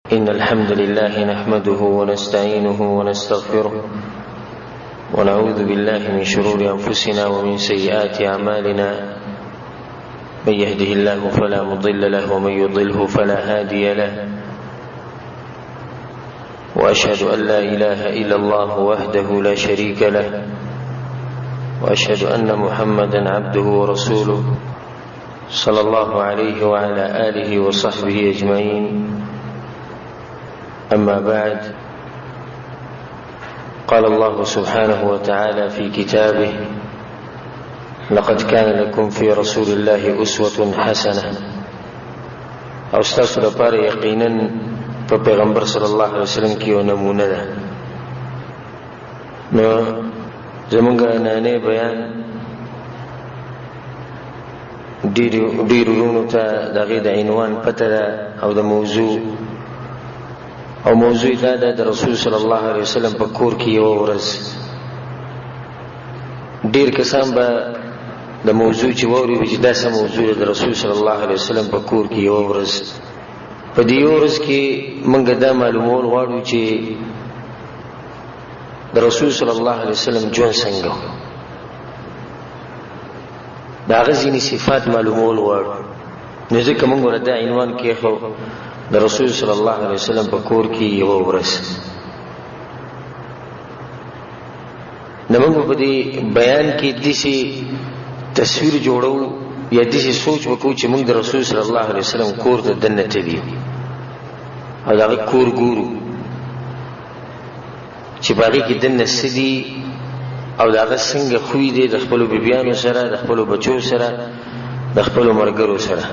إن الحمد لله نحمده ونستعينه ونستغفره ونعوذ بالله من شرور أنفسنا ومن سيئات أعمالنا. من يهده الله فلا مضل له ومن يضله فلا هادي له، وأشهد أن لا إله إلا الله وحده لا شريك له، وأشهد أن محمدا عبده ورسوله صلى الله عليه وعلى آله وصحبه أجمعين. أما بعد، قال الله سبحانه وتعالى في كتابه: لقد كان لكم في رسول الله أسوة حسنة. او ستاسو لپاره یقینا په پیغمبر صلی الله علیه وسلم کې یو نمونه ده. نو زمونږ نانې بیان ډیرو ورونو ته دغه د عنوان پته ده او د موضوع دا ده د رسول صلی الله علیه وسلم په کور کې یو ورځ. ډیر کسان به د موضوع چې ووري چې دا سم موضوع د رسول صلی الله علیه وسلم په کور کې یو ورځ. په دې ورځ کې موږ دا معلومول غواړو چې د رسول صلی الله علیه وسلم ژوند څنګه دا غزيني صفات معلومول غواړو. نو ځکه موږ ورته عنوان کې خو د رسول صلی الله علیه وسلم په کور کې یو ورځ. نو موږ په دې بیان کې دسی تصویر جوړو یا دسی سوچ وکړو چې موږ د رسول صلی الله علیه وسلم کور ته دننه تللی او دا کور ګورو چې باغې کې دننه سدي او دا څنګه خوې دي د خپل بیبيانو سره، د خپل بچو سره، د خپل مرګرو سره.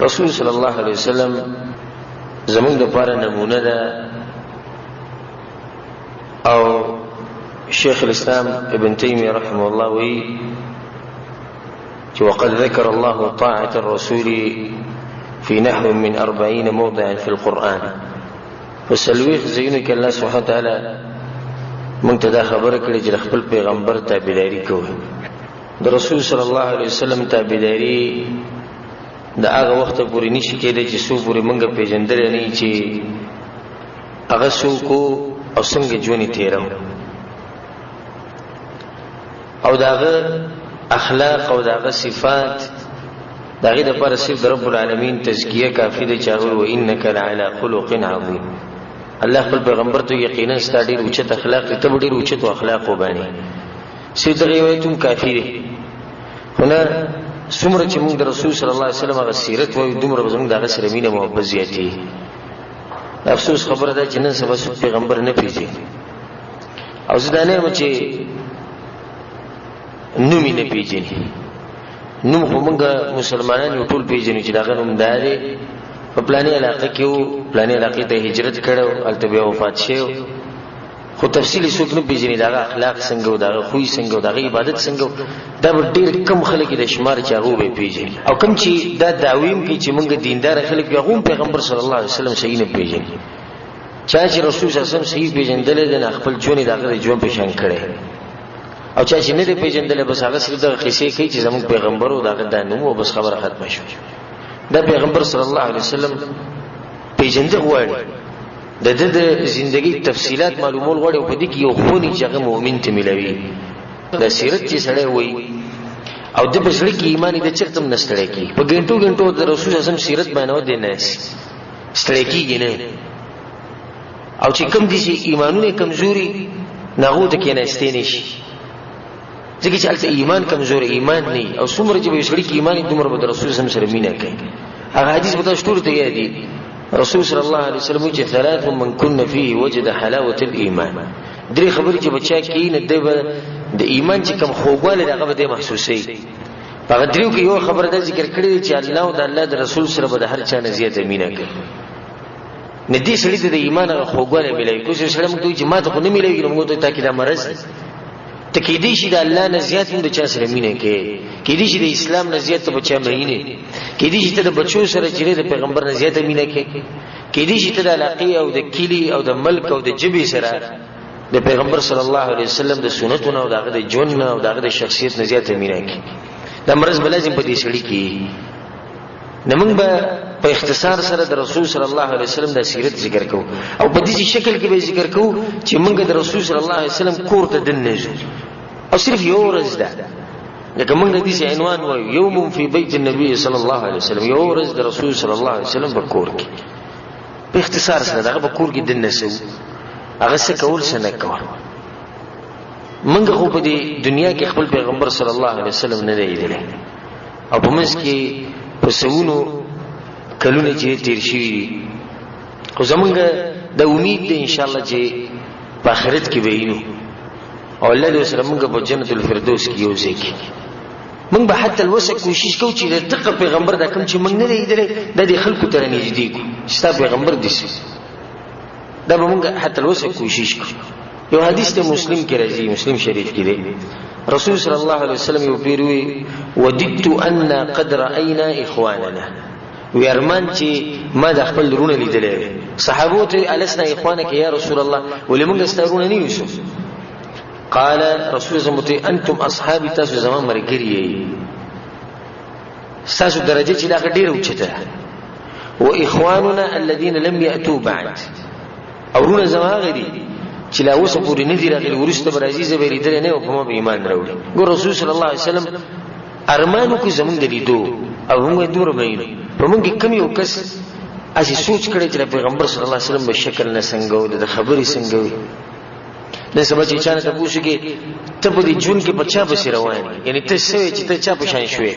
رسول صلی الله علیه وسلم زموږ لپاره نمونه ده. او شیخ الاسلام ابن تیمیه رحمه الله وی وقد ذكر الله طاعة الرسول في نحو من 40 موضع في القرآن. فسلويخ زينك الله سبحانه وتعالى منتدا خبر کړي چې خپل پیغمبر تابعداري کوي. د رسول صلی الله علیه وسلم تابعداري د هغه وخت پورې نشي کېدای چې څو پورې موږ پیژندل نه چې هغه څوک او څنګه ژوند تیرو او داغه اخلاق او داغه صفات داغه د پر صرف رب العالمین تزکیه کافی ده. چاغور و انک لعلى خلق عظیم. الله خپل پیغمبر ته یقینا ستاسو ډیر اوچت اخلاق ته ډیر اوچت اخلاق وبانی سید روایتوم کافی ده. هنا څومره چې موږ د رسول صلی الله علیه وسلم غ سیرت وایو دومره زموږ دغه سره مینه محبت زیاتی. افسوس خبره ده چې نن سبا پیغمبر نه پیژني او زدانه مو چې نومي نه پیژني. نوم خو موږ مسلمانان یو ټول پیژنو چې داغه نوم داري په پلاني علاقه کې وو، پلاني علاقه ته هجرت کړو، الته بیا وفات شو. خو تفصیلی څوک نه پیژني داغه اخلاق څنګه او داغه خوې څنګه او داغه عبادت څنګه. دا ډېر کم خلک د شمار چاغو به پیژني او کم چې دا داویم کې چې موږ دیندار خلک یو پیغمبر صلی الله علیه وسلم صحیح نه پیژني. چا چې رسول صلی الله علیه وسلم صحیح پیژندل دي خپل ژوند داغه ژوند په شان کړي او چا چې نه دی پیژندل بس هغه صرف دغه قصې کوي چې زموږ پیغمبر او دغه د نوم او بس خبره ختمه شو. دا پیغمبر صلی الله علیه وسلم پیژندل غواړي د ژوندۍ تفصيلات معلومول غواړي او په دې کې یو خونی چې هغه مؤمن ته ملوي. د سیرت چې سره وای او د بشری کې ایمانی د چرتم نستړی کی په ګنټو د رسول اعظم سیرت باندې دی نه ستړی کیږي نه. او چې کم دي چې ایمانونه کمزوري نغو ته کې نه استینې شي ځکه چې البته ایمان کمزوري ایمان نه او څومره چې بشری کې ایمانی دومره د رسول اعظم سره مینه کوي. هغه حدیث به تاسو ټول ته یادي. رسول صلی الله علیه وسلم چې ثلاث من كن فيه وجد حلاوه الايمان. درې خبرې چې بچا کې نه د ایمان چې کم خوږواله دغه به محسوسي. هغه دریو کې یو خبره د ذکر کړی چې الله او د الله د رسول سره به هر چا نه زیاته مینه کوي. ندی سړی ته د ایمان هغه خوږواله ملایي کوم سړی موږ ته چې ماته خو نه ملایي موږ ته تاکید مرز ته کې دي چې د الله نه زیات موږ چا سره مینه کوي. کې دي چې د اسلام نه زیات بچا مینه کې دي چې د بچو سره چې د پیغمبر نه زیاته مینه کوي. کې دي چې د علاقې او د کلی او د ملک او د جبې سره د پیغمبر صلی الله علیه وسلم د سنتونو او دغه د ژوند او دغه د شخصیت نه زیاته مینه کوي. د مرز بلازم په دې سړی کې نمنګ به په اختصار سره د رسول صلی الله علیه وسلم د سیرت ذکر کوو او په دې شکل کې به ذکر کوو چې موږ د رسول صلی الله علیه وسلم کور ته دننه ځو او صرف یو ورځ ده لکه موږ د دې عنوان وایو یوم فی بیت النبی صلی الله علیه وسلم، یو ورځ د رسول صلی الله علیه وسلم په کور کې په اختصار سره دغه په کور کې دننه سو هغه څه کول څه نه کول. موږ خو په دې دنیا کې خپل پیغمبر صلی الله علیه وسلم نه دی لیدلی او په منځ کې په سونو کلونه چې تیر شي خو زمونږ د امید دی ان شاء الله چې په آخرت کې به وینو او الله دې سره موږ په جنت الفردوس کې یو ځای کې موږ به حتی الوسع کوشش کوو چې دغه پیغمبر دا کوم چې موږ نه لیدلی دا د خلکو ته رانږدې کړو چې ستا پیغمبر داسې دا به موږ حتی الوسع کوشش کوو. یو حدیث د مسلم کې راځي، مسلم شریف کې دی، رسول صلی الله علیه وسلم یو پیر وی وددت ان قد راينا اخواننا، وی ارمان چې ما د خپل رونه لیدلې. صحابو ته الاسنا اخوانک یا رسول الله ولې موږ ستارونه نه یوسف؟ قال رسول الله انتم اصحابي، تاسو زما مرګري، تاسو درجه چې دا ډیره اوچته، و اخواننا الذين لم ياتوا بعد، او رونه زما غدي چې لا اوس پورې نه دي راغلي، ورسته به راځي زه به لیدل نه او په ما به ایمان راوړي. ګور رسول صلی الله علیه وسلم ارمانو کو زمونږ د لیدو او موږ دومره مینو په موږ کم یو کس اسی سوچ کړی چې پیغمبر صلی الله علیه وسلم به شکل نه څنګه و د خبرې څنګه وي. نن سبا چې چانه ته پوښتنه کې ته په دې جون کې بچا به روان یعنی ته سوي چې ته چا په شان شوې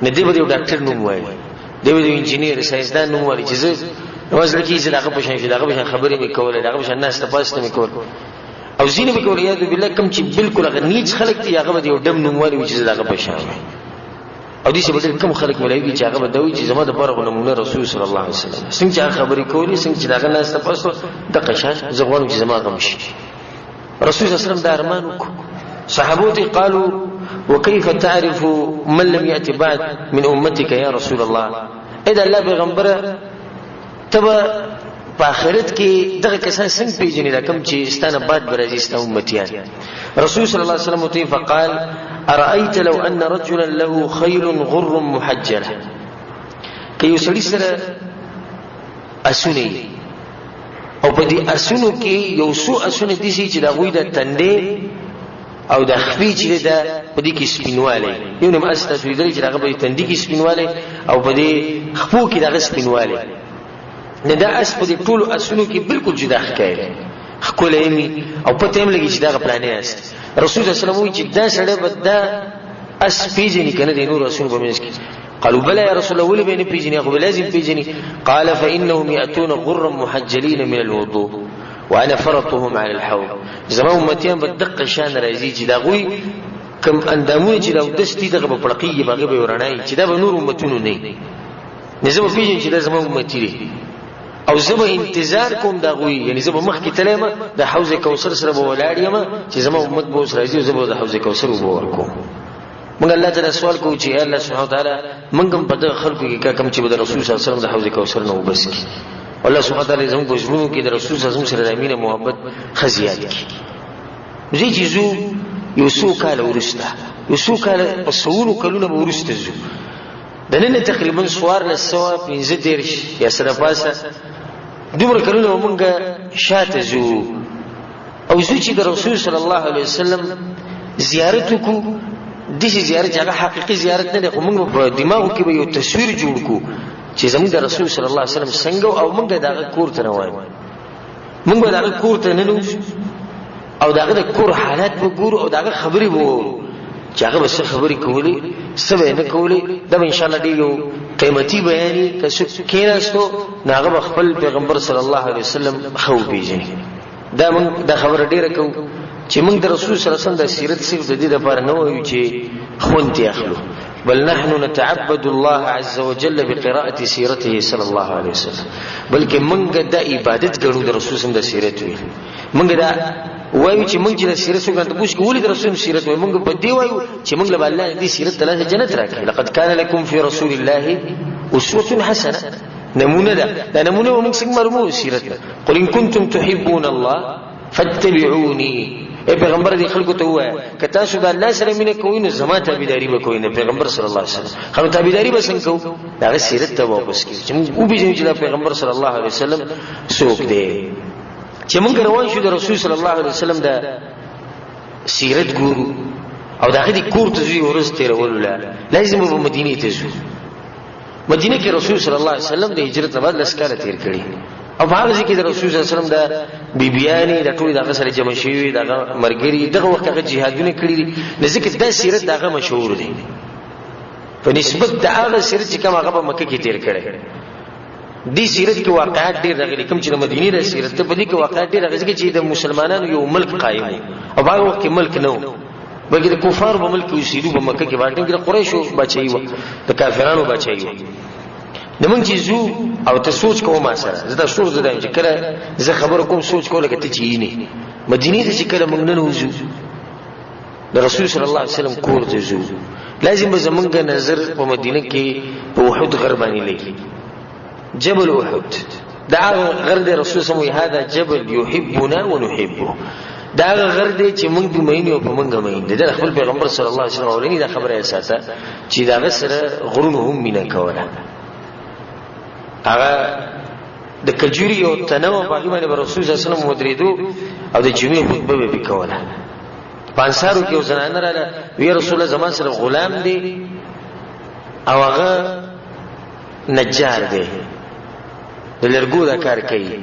نه دی به یو ډاکټر نوم وایي، دی به انجینیر ساينسدان نوم وایي چې زه نوازل کې چې دغه په شان شي، دغه په شان خبرې مې کولې، دغه په شان ناس ته پاسته مې کول او زینه مې کول. یاد بالله کم چې بالکل هغه نیچ خلک دي هغه به یو دم نوم وایي چې دغه په شان او دې څه به کوم خلک ملایوي چې هغه به دوی چې زما د پاره نمونه رسول صلی الله علیه وسلم څنګه چې خبرې کولې، څنګه چې دغه ناس ته پاسته د قشان زغوانو چې زما غم شي. رسول صلی الله علیه وسلم دا ارمان وکړ. صحابو ته قالوا وكيف تعرف من لم يأتي بعد من امتك يا رسول الله؟ اذا الله پیغمبره تبا په آخرت کې دغه کسان څنګه پیژنې دا کوم چې ستانه بعد برازي ست امتيان؟ رسول صلی الله علیه وسلم ته فقال ارايت لو ان رجلا له خيل غر محجله، کې یو سړي سره اسونه او په دې اسونو کې یو څو اسونه دي چې دا غوي د تندې او د خپې چې دا په دې کې سپینواله یو نه ماسته سویدل چې هغه په تندې کې سپینواله او په دې خپو کې دغه سپینواله نه دا اس په دې ټولو اسونو کې بالکل جدا ښکاري خکولېمی او پته هم لګي چې دا پلانې است. رسول الله صلی الله علیه وسلم چې دا سړی به دا اس پیژني کنه د نور رسول په منځ کې. قالوا بلى يا رسول الله ولي بين پیژني خو لازم پیژني. قال فانهم ياتون غرا محجلين من الوضوء وانا فرطهم على الحوض. زما امتيان بدقه شان راځي چې دا غوي کم اندامونه چې دا دستي دغه په پړقي باغه به ورانای چې دا به نور امتونو نه زما پیژني چې دا زما امتی دي او زما انتظار کوم دا غوي یعنی زما مخ کې تلمه د حوض کوثر سره به ولاړ یم چې زما امت به اوس راځي او زما د حوض کوثر وبو ورکوم. موږ الله تعالی سوال کوو چې الله سبحانه وتعالى موږ هم په دغه خلکو کې کوم چې د رسول صلی الله علیه وسلم د حوض کوثر نه وبس کی. الله سبحانه وتعالى زموږ په ژوند کې د رسول صلی الله علیه وسلم سره امینه محبت خزیات کی. زه چې زو یو څو کال ورسته یو څو کال په څو کلونه ورسته زو د نن تقریبا سوار له 115 یا سره پاسه دومره کلونه مونږه شاته زو او زو چې د رسول صلی الله علیه وسلم زیارت کو د زیارت هغه حقيقي زیارت نه ده خو موږ په دماغو کې به یو تصویر جوړ کو چې زموږ د رسول صلی الله علیه وسلم څنګه او موږ دغه کور ته روان موږ دغه کور ته نه نو او دغه د کور حالات وګورو او دغه خبرې وو چې هغه به څه خبرې کولې څه به نه کولې دا ان شاء الله دی یو قیمتي بیانې که څه کېناستو هغه خپل پیغمبر صلی الله علیه وسلم خو پیژني. دا موږ د خبره ډیره کوو چې موږ د رسول صلی الله علیه وسلم د سیرت صرف د دې لپاره نه وایو چې خونتي اخلو، بل نحن نتعبد الله عز وجل بقراءة سيرته صلى الله عليه وسلم، بلکې موږ د عبادت ګڼو د رسول صلی الله علیه وسلم د سیرت وی. موږ دا وایو چې موږ د سیرت څخه ته پوښتنه کوو د رسول سیرت وی، موږ په دې وایو چې موږ له الله دې سیرت ته جنت راکړي. لقد كان لكم في رسول الله اسوه حسنه، نمونه ده نمونه موږ څنګه مرمو سیرت. قل ان كنتم تحبون الله فاتبعوني اے پیغمبر دې خلکو ته وایي که تاسو د الله سره مینه کوئ نو زما تابعداري وکوئ نه پیغمبر صلی الله علیه وسلم خو تابعداري به څنګه کوو دا سیرت ته واپس کیږي چې موږ وبېژنو چې دا پیغمبر صلی الله علیه وسلم څوک دی چې موږ روان شو د رسول صلی الله علیه وسلم د سیرت ګورو او دا غدي کور ته ځي ورځ تیرول لازم په مدینه ته ځو مدینه کې رسول صلی الله علیه وسلم د هجرت نه بعد لسکاله تیر کړي او هغه ځکه د رسول صلی الله علیه وسلم د بیبیانی د ټول دغه سره جمع شوی دغه مرګري دغه وخت هغه جهادونه کړی دي ځکه د سیرت دغه مشهور دی په نسبت د هغه سیرت چې کوم هغه په مکه کې تیر کړي دي سیرت کې واقعات ډېر راغلي کوم چې د مدینه د سیرت په دې کې واقعات ډېر راغلي چې د مسلمانانو یو ملک قائم او هغه وخت کې ملک نه و بلکې د کفار په ملک اوسېدو په مکه کې باندې د قریشو بچي و د کافرانو بچي و نمنګ چې زو او ته سوچ کوم ما سره زه دا سوچ زدم چې کله زه خبر کوم سوچ کوله کته چی نه مدینه ته چې کله موږ نه وځو د رسول صلی الله علیه وسلم کور ته زو لازم به زمونږ نظر په مدینه کې په احد غر باندې لګي جبل احد دا غر د رسول صلی الله علیه وسلم هذا جبل يحبنا ونحبه دا غر دی چې موږ به مینه او په موږ مینه د خپل پیغمبر صلی الله علیه وسلم اورینی دا خبره اساسه چې دا سره غرونه هم مینه کوله هغه د کجوري او تنوع په باندې رسول صلی الله علیه وسلم مدریدو او د جمعې خطبه به کوله پانسارو کې وزنانه رااله وی رسول الله زمان سره غلام دی او هغه نجار دی د لرګو دا کار کوي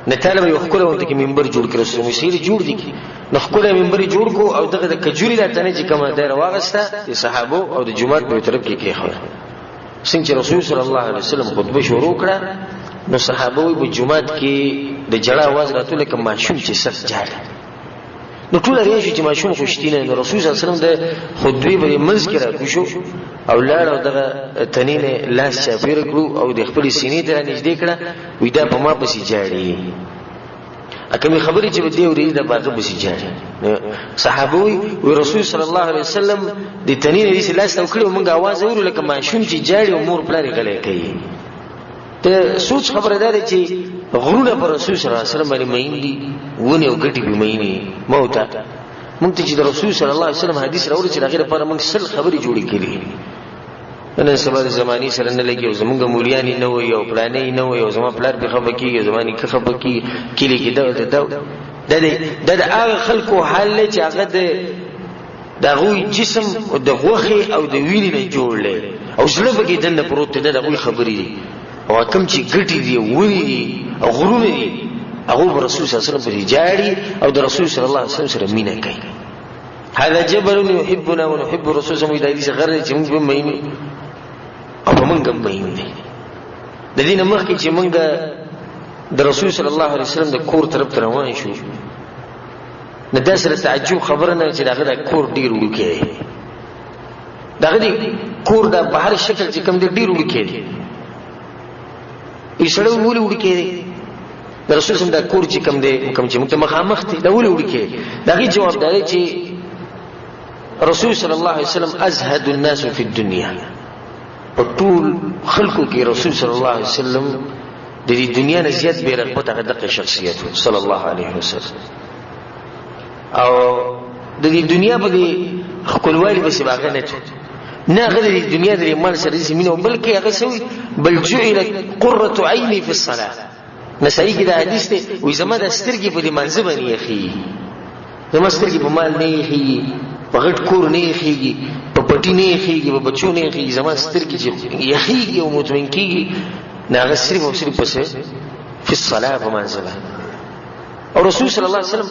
نه طالب یو خپل وخت کې منبر جوړ کړو سره مسیری جوړ دي نو خپل منبر جوړ کو او دغه د کجوري لا تنه چې کومه دایره واغسته د صحابه او د جمعات په طرف کې کېخو څنګه رسول صلی الله علیه وسلم خطبه شروع کړه نو صحابه په جمعات کې د جړه आवाज راته لکه ماشوم چې سخت جاړي نو ټول ریښه چې ماشوم خوشتینه نو رسول صلی الله علیه وسلم د خطبه په منځ کې راکوشو او لاړ او دغه تنینه لاس چاپیر کړو او د خپل سینې ته نږدې کړه وې دا په ما پسې جاړي اکه خبرې چې ودی اورې دا باغ پسې جاړي صحابه وي رسول صلی الله علیه وسلم د تنینه دې لاس او کړو موږ आवाज اورو لکه ماشوم چې جاړي او مور پلاری غلې کوي ته سوچ خبره ده چې غرونه پر رسول صلی الله علیه وسلم باندې مین دي ونه او ګټي به مینې موته مونږ ته چې د رسول صلی الله علیه وسلم حدیث راوړي چې هغه لپاره موږ سل خبرې جوړې کړې نن سبا د زماني سره نه لګي او زمونږ مولیان نه وي او پلانې نه وي او زمو پلار به خبر کیږي زماني که خبر کی کلی کې د هغه خلکو حال چې هغه د غوي جسم او د غوخي او د وینې نه جوړلې او زړه به کې دنه پروت ده د غوي خبرې او کوم چې ګټي دی ونی او غرونه دي هغه رسول صلی الله علیه وسلم په جاړي او د رسول صلی الله علیه وسلم سره مینه کوي هذا جبل يحبنا ونحب رسول الله صلی الله علیه وسلم غره چې موږ به مینه او موږ هم مینه دي د دې مخکې چې موږ د رسول صلی الله علیه وسلم د کور طرف ته روان شو نه د سره تعجب خبره نه چې دغه د کور ډیر وکړي دغه دی کور د بهر شکل چې کوم ډیر وکړي ایسړو ولې وکړي د رسول صلی الله علیه وسلم د کور چې کوم دی کوم چې موږ مخامخ دي دا ولې وکړي دغه جواب دی چې رسول صلی الله علیه وسلم ازهد الناس فی الدنيا په ټول خلقو کې رسول صلی الله علیه وسلم د دې دنیا نه زیات بے رغبت هغه دغه شخصیت صلی الله علیه وسلم او د دې دنیا په دې خپلوالي به سباغه نه غیر د دنیا د مال سره زمينه بلکې هغه سوي بل جعل قرة عيني في الصلاه نسائی کې دا حدیث دی وې زما د سترګې په دې منځ باندې یخي زما سترګې په مال نه یخي په غټ کور نه یخي په پټی نه یخي په بچو نه یخي زما سترګې یخي او مطمئن کیږي نه هغه صرف او صرف پسې په الصلاه په منځ او رسول صلی الله علیه وسلم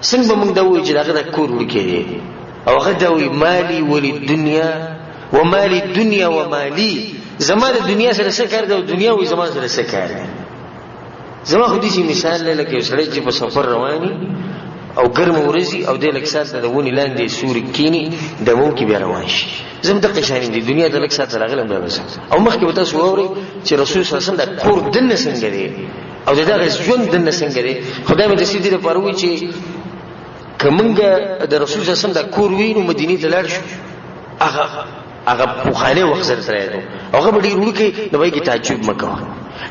څنګه موږ دا وایو چې دا د کور وکړي او غدوي مالي وللدنيا ومالي الدنيا ومالي زما د دنیا سره څه کار دی او دنیا وې زما سره څه کار دی زما خو دې مثال لکه سړی چې په سفر رواني او ګرم ورځي او د لکسات د ونی لاندې سوري کینی د مو کې بیا روان شي زم د قشانې د دنیا د لکسات سره غلم دی او مخکې وته سو اوري چې رسول صلی الله علیه وسلم د کور دنه څنګه دی او دغه ژوند دنه څنګه دی خدای مې د سیدې لپاره وی چې کومګه د رسول صلی الله علیه وسلم د کور وینو مدینه ته لاړ شو هغه په خاله وخت سره راځو هغه به ډیر وکي د وای کی تعجب مکو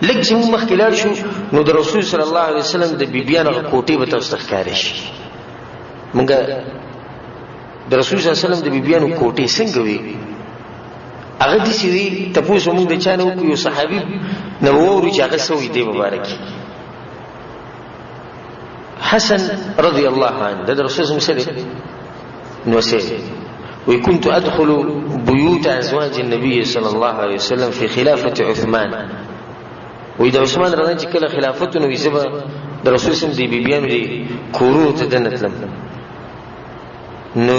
لږ چې موږ مخکې لاړ شو نو د رسول صلی الله علیه وسلم د بیبیانو کوټې به تاسو ته ښکارې شي. موږ د رسول صلی الله علیه وسلم د بیبیانو کوټې څنګه وي هغه داسې وي. تپوس موږ د چا نه وکړو، یو صحابي نه واورو چې هغه څه وایي دې مبارکي. حسن رضی الله عنه د رسول صلی الله علیه وسلم نوسه وكنت أدخل بيوت أزواج النبي صلى الله عليه وسلم في خلافة عثمان. وإذا عثمان رضي الله عنه خلافته ويزبا الرسول صلى الله عليه وسلم دي بيبيانو دي كورو تدنتلم نو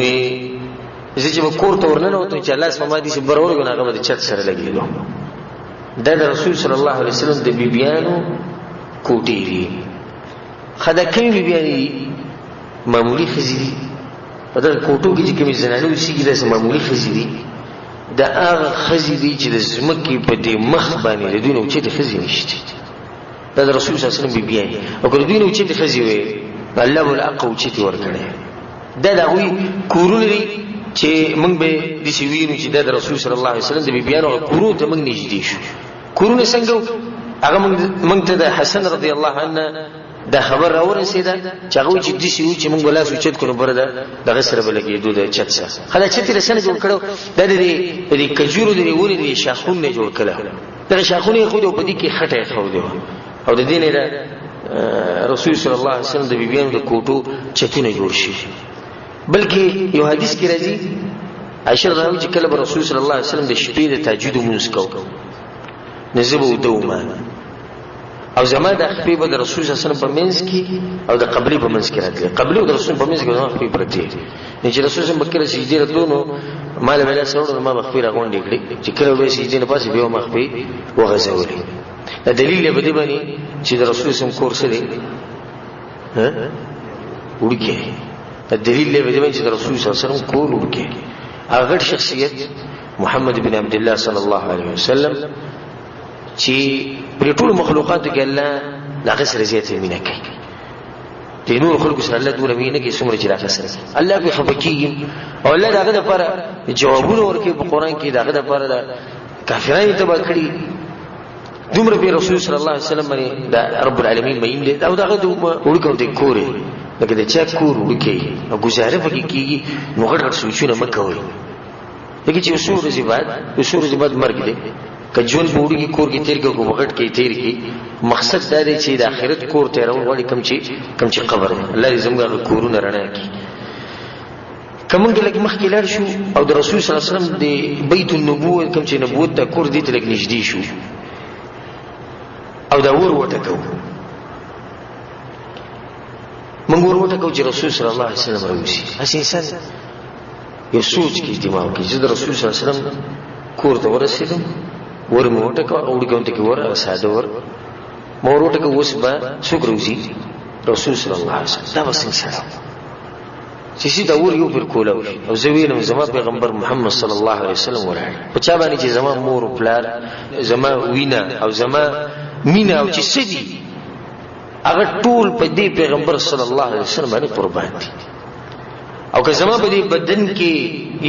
زه چې کور ته ورننوتم چې الله سبحانه دې صبر ورغو نه هغه د چت سره لګیدو. دا د رسول صلی الله علیه وسلم د بیبیانو کوټې دي. خدا کوي بیبیانی معمولی خزي په دغه کوټو کې چې کومې زنانه اوسېږي داسې معمولی خزي دي. دا هغه خزي دي چې د ځمکې په دې مخ باندې د دوی نه اوچتې خزي نشته. دا د رسول صلی الله علیه وسلم بیبیانې او که د دوی نه اوچتې خزي وې الله به الحق اوچتې ورکړی. دا د هغوی کورونه دي چې موږ به داسې وینو چې دا د رسول صلی الله علیه وسلم د بیبیانو کورو ته موږ نږدې شو. کورونه څنګه هغه موږ ته د حسن رضی الله عنه دا خبر راورسېده چې هغه چې داسې وو چې موږ به لاس اوچت کړو بره دغه سره به لګېدو د چت سره. ښه دا چت یې څنګه جوړ کړو؟ دا د کجورو د ونې د شاخونو نه جوړ کړی. دغه شاخونه یې ایښودي او په دې کې خټه یې ایښودې وه او د دې نه د رسول صلی الله علیه وسلم د بیبیانو د کوټو چتونه جوړ شي. بلکې یو حدیث کې راځي عائشہ رضی الله عنها چې کله به رسول صلی الله علیه وسلم د شپې د تهجد لمونځ کوو نو زه به وده وم او زما د خپې به د رسول صلی الله علیه وسلم په منځ کې او د قبلې په منځ کې راتلې. قبلې او د رسول په منځ کې زما خپې پرتې نو چې رسول صلی الله علیه وسلم کله سجدې راتلو نو ما له ویلا سره ما خپې راغونډې کړې چې کله به سجدې نه پاسې به ما خپې وغځولې. دا دلیل به دی باندې چې د رسول صلی الله علیه وسلم کور سره وړکې الدلیل له دې چې رسول صلی الله علیه وسلم کول وکړي. هغه شخصیت محمد بن عبد الله صلی الله علیه وسلم چې پر ټول مخلوقاتو کې الله دغه سره زیاتې مینه کوي. د نور خلق سره الله دوره مینه کوي څومره چې دغه سره الله به خفقي او الله دغه لپاره جوابونه ورکړي په قران کې. دغه لپاره د کافرانو تبا کړی دومره به رسول صلی الله علیه وسلم باندې د رب العالمین مين دي او دغه ورکو د کورې لکه د چا کور وکي او گزاره پکې کیږي نو غټ سوچونه مکوئ. لکه چې وسور زباد مرګ دی کجون بوډي کې کور کې تیر کې وغټ کې تیر کې مقصد دا دی چې د آخرت کور ته راوړ وړي کم چې قبر الله دې زموږ کورونه رڼا کړي. کومه کې مخکې لاړ شو او د رسول صلی الله علیه وسلم د بیت النبوه کوم چې نبوت ته کور دي ته لګ نږدې شو او دا وټکو موږ وټکو چې رسول صلی الله علیه وسلم راوسی. اسی انسان یو سوچ کې اهتمام کوي چې د رسول صلی الله علیه وسلم کور ته ورسېدم ورمه وټکو او ورګونته کې ور ساده ور مور وټکو اوس به څوک راوسی رسول صلی الله علیه وسلم دا وسنګ سره چې دا ور یو پر کولاو او زوینم زما پیغمبر محمد صلی الله علیه وسلم وراي په چا باندې چې زما مور او پلار زما وینا او زما مینا او چې سدي هغه ټول په دې پیغمبر صلی الله علیه وسلم باندې قربان دي. او که زما په دې بدن کې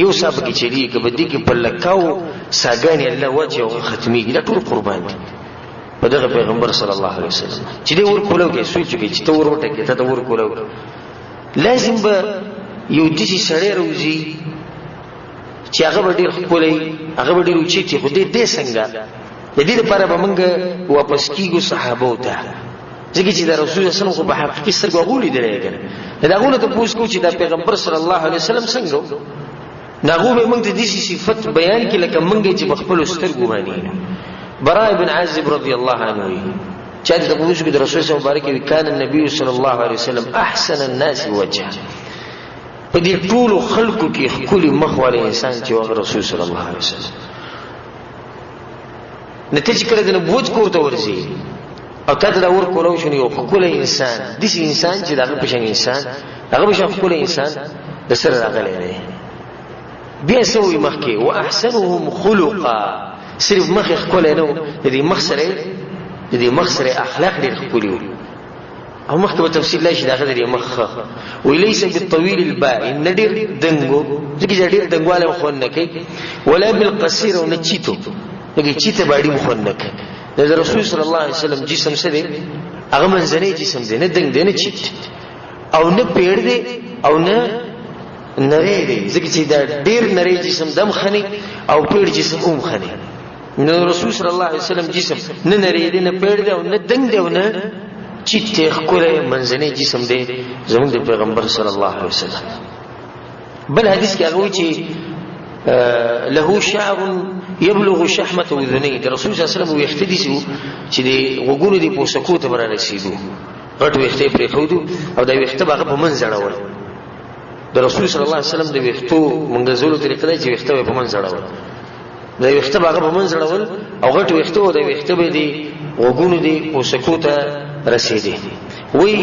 یو صاحب کې چلی کې بدی کې په لکاو ساګانی الله وجه او ختمي دا ټول قربان دي په دغه پیغمبر صلی الله علیه وسلم چې دې ور کولو کې سوچ کې چې ته ور وټه کې ته ور کولو لازم به یو دې سړی روزي چې هغه ډېر خپلې هغه ډېر اوچې چې خو دې څنګه د دې لپاره به موږ واپس کیږو صحابه ته ځکه چې د رسول الله صلی الله علیه وسلم په حقیقي سترګو غولې درې کنه دا غوله ته پوښتنه کو چې دا پیغمبر صلی الله علیه وسلم څنګه ناغو به موږ د دې صفت بیان کې لکه موږ چې خپل سترګو باندې براء بن عازب رضی الله عنه چې د پوښتنه کې د رسول الله مبارک کان النبي صلی الله علیه وسلم احسن الناس وجها په دې ټول خلقو کې خپل مخواله انسان چې هغه رسول صلی الله علیه وسلم نتیجه کړه د نبوت کوته ورځي او ته دا ور کولو شنو یو خپل انسان د دې انسان چې دغه پښین انسان هغه بشه خپل انسان د سره راغلی دی بیا سوې مخکې واحسنهم خلقا صرف مخ خپل نه د دې مخ سره اخلاق ډېر خپل او مخکې په تفصیل لاشي دغه د مخ وليس بالطويل البائن ندير دنګو ځکه چې ډېر دنګواله خو نه کوي ولا بالقصير او نچیتو دغه چیته باندې مخ نه کوي د رسول صلی الله علیه وسلم جسم څه دی؟ هغه منځنی جسم دی، نه دنګ دی نه چیت او نه پیړ دی او نه نری دی، ځکه چې دا ډیر نری جسم دم خني او پیړ جسم هم خني. نو رسول صلی الله علیه وسلم جسم نه نری دی نه پیړ دی او نه دنګ دی او نه چیت دی، ښکلی منځنی جسم دی زموږ د پیغمبر صلی الله علیه وسلم. بل حدیث کې هغه وایي چې له شعر يبلغ شحمة اذنيه، د رسول صلی الله علیه وسلم ویښته دي چې د غوږونو د پوسکو ته را رسیدو، غټ ویښته یې پرېښودو او دا ویښته به هغه په منځ اړول. د رسول صلی الله علیه وسلم د ویښتو منګزولو طریقه ده چې ویښته به په منځ اړول، دا ویښته به هغه په منځ اړول او غټ ویښته او د ویښته به د غوږونو د پوسکو ته رسیدي. وی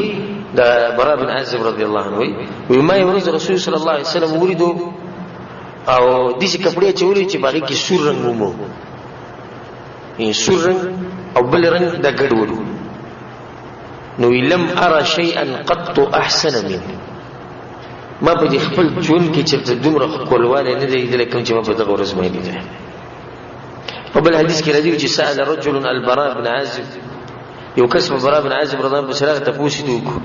د برا بن عازب رضی الله عنه وی ما یو ورځ رسول صلی الله علیه وسلم ولیدو او داسې کپړې اچولې چې په هغې کې سور رنګ ومو، سور رنګ او بل رنګ دا ګډوډ و. نو لم ارى شيئا قط احسن منه، ما په دې خپل ژوند کې چېرته دومره ښکلوالی نه دی لیدلی کوم چې ما په دغه ورځ باندې لیدلی. په بل حدیث کې راځي چې سأل رجل البراء بن عازب، یو کس په براء بن عازب رضی الله عنه سره تپوس یې وکړو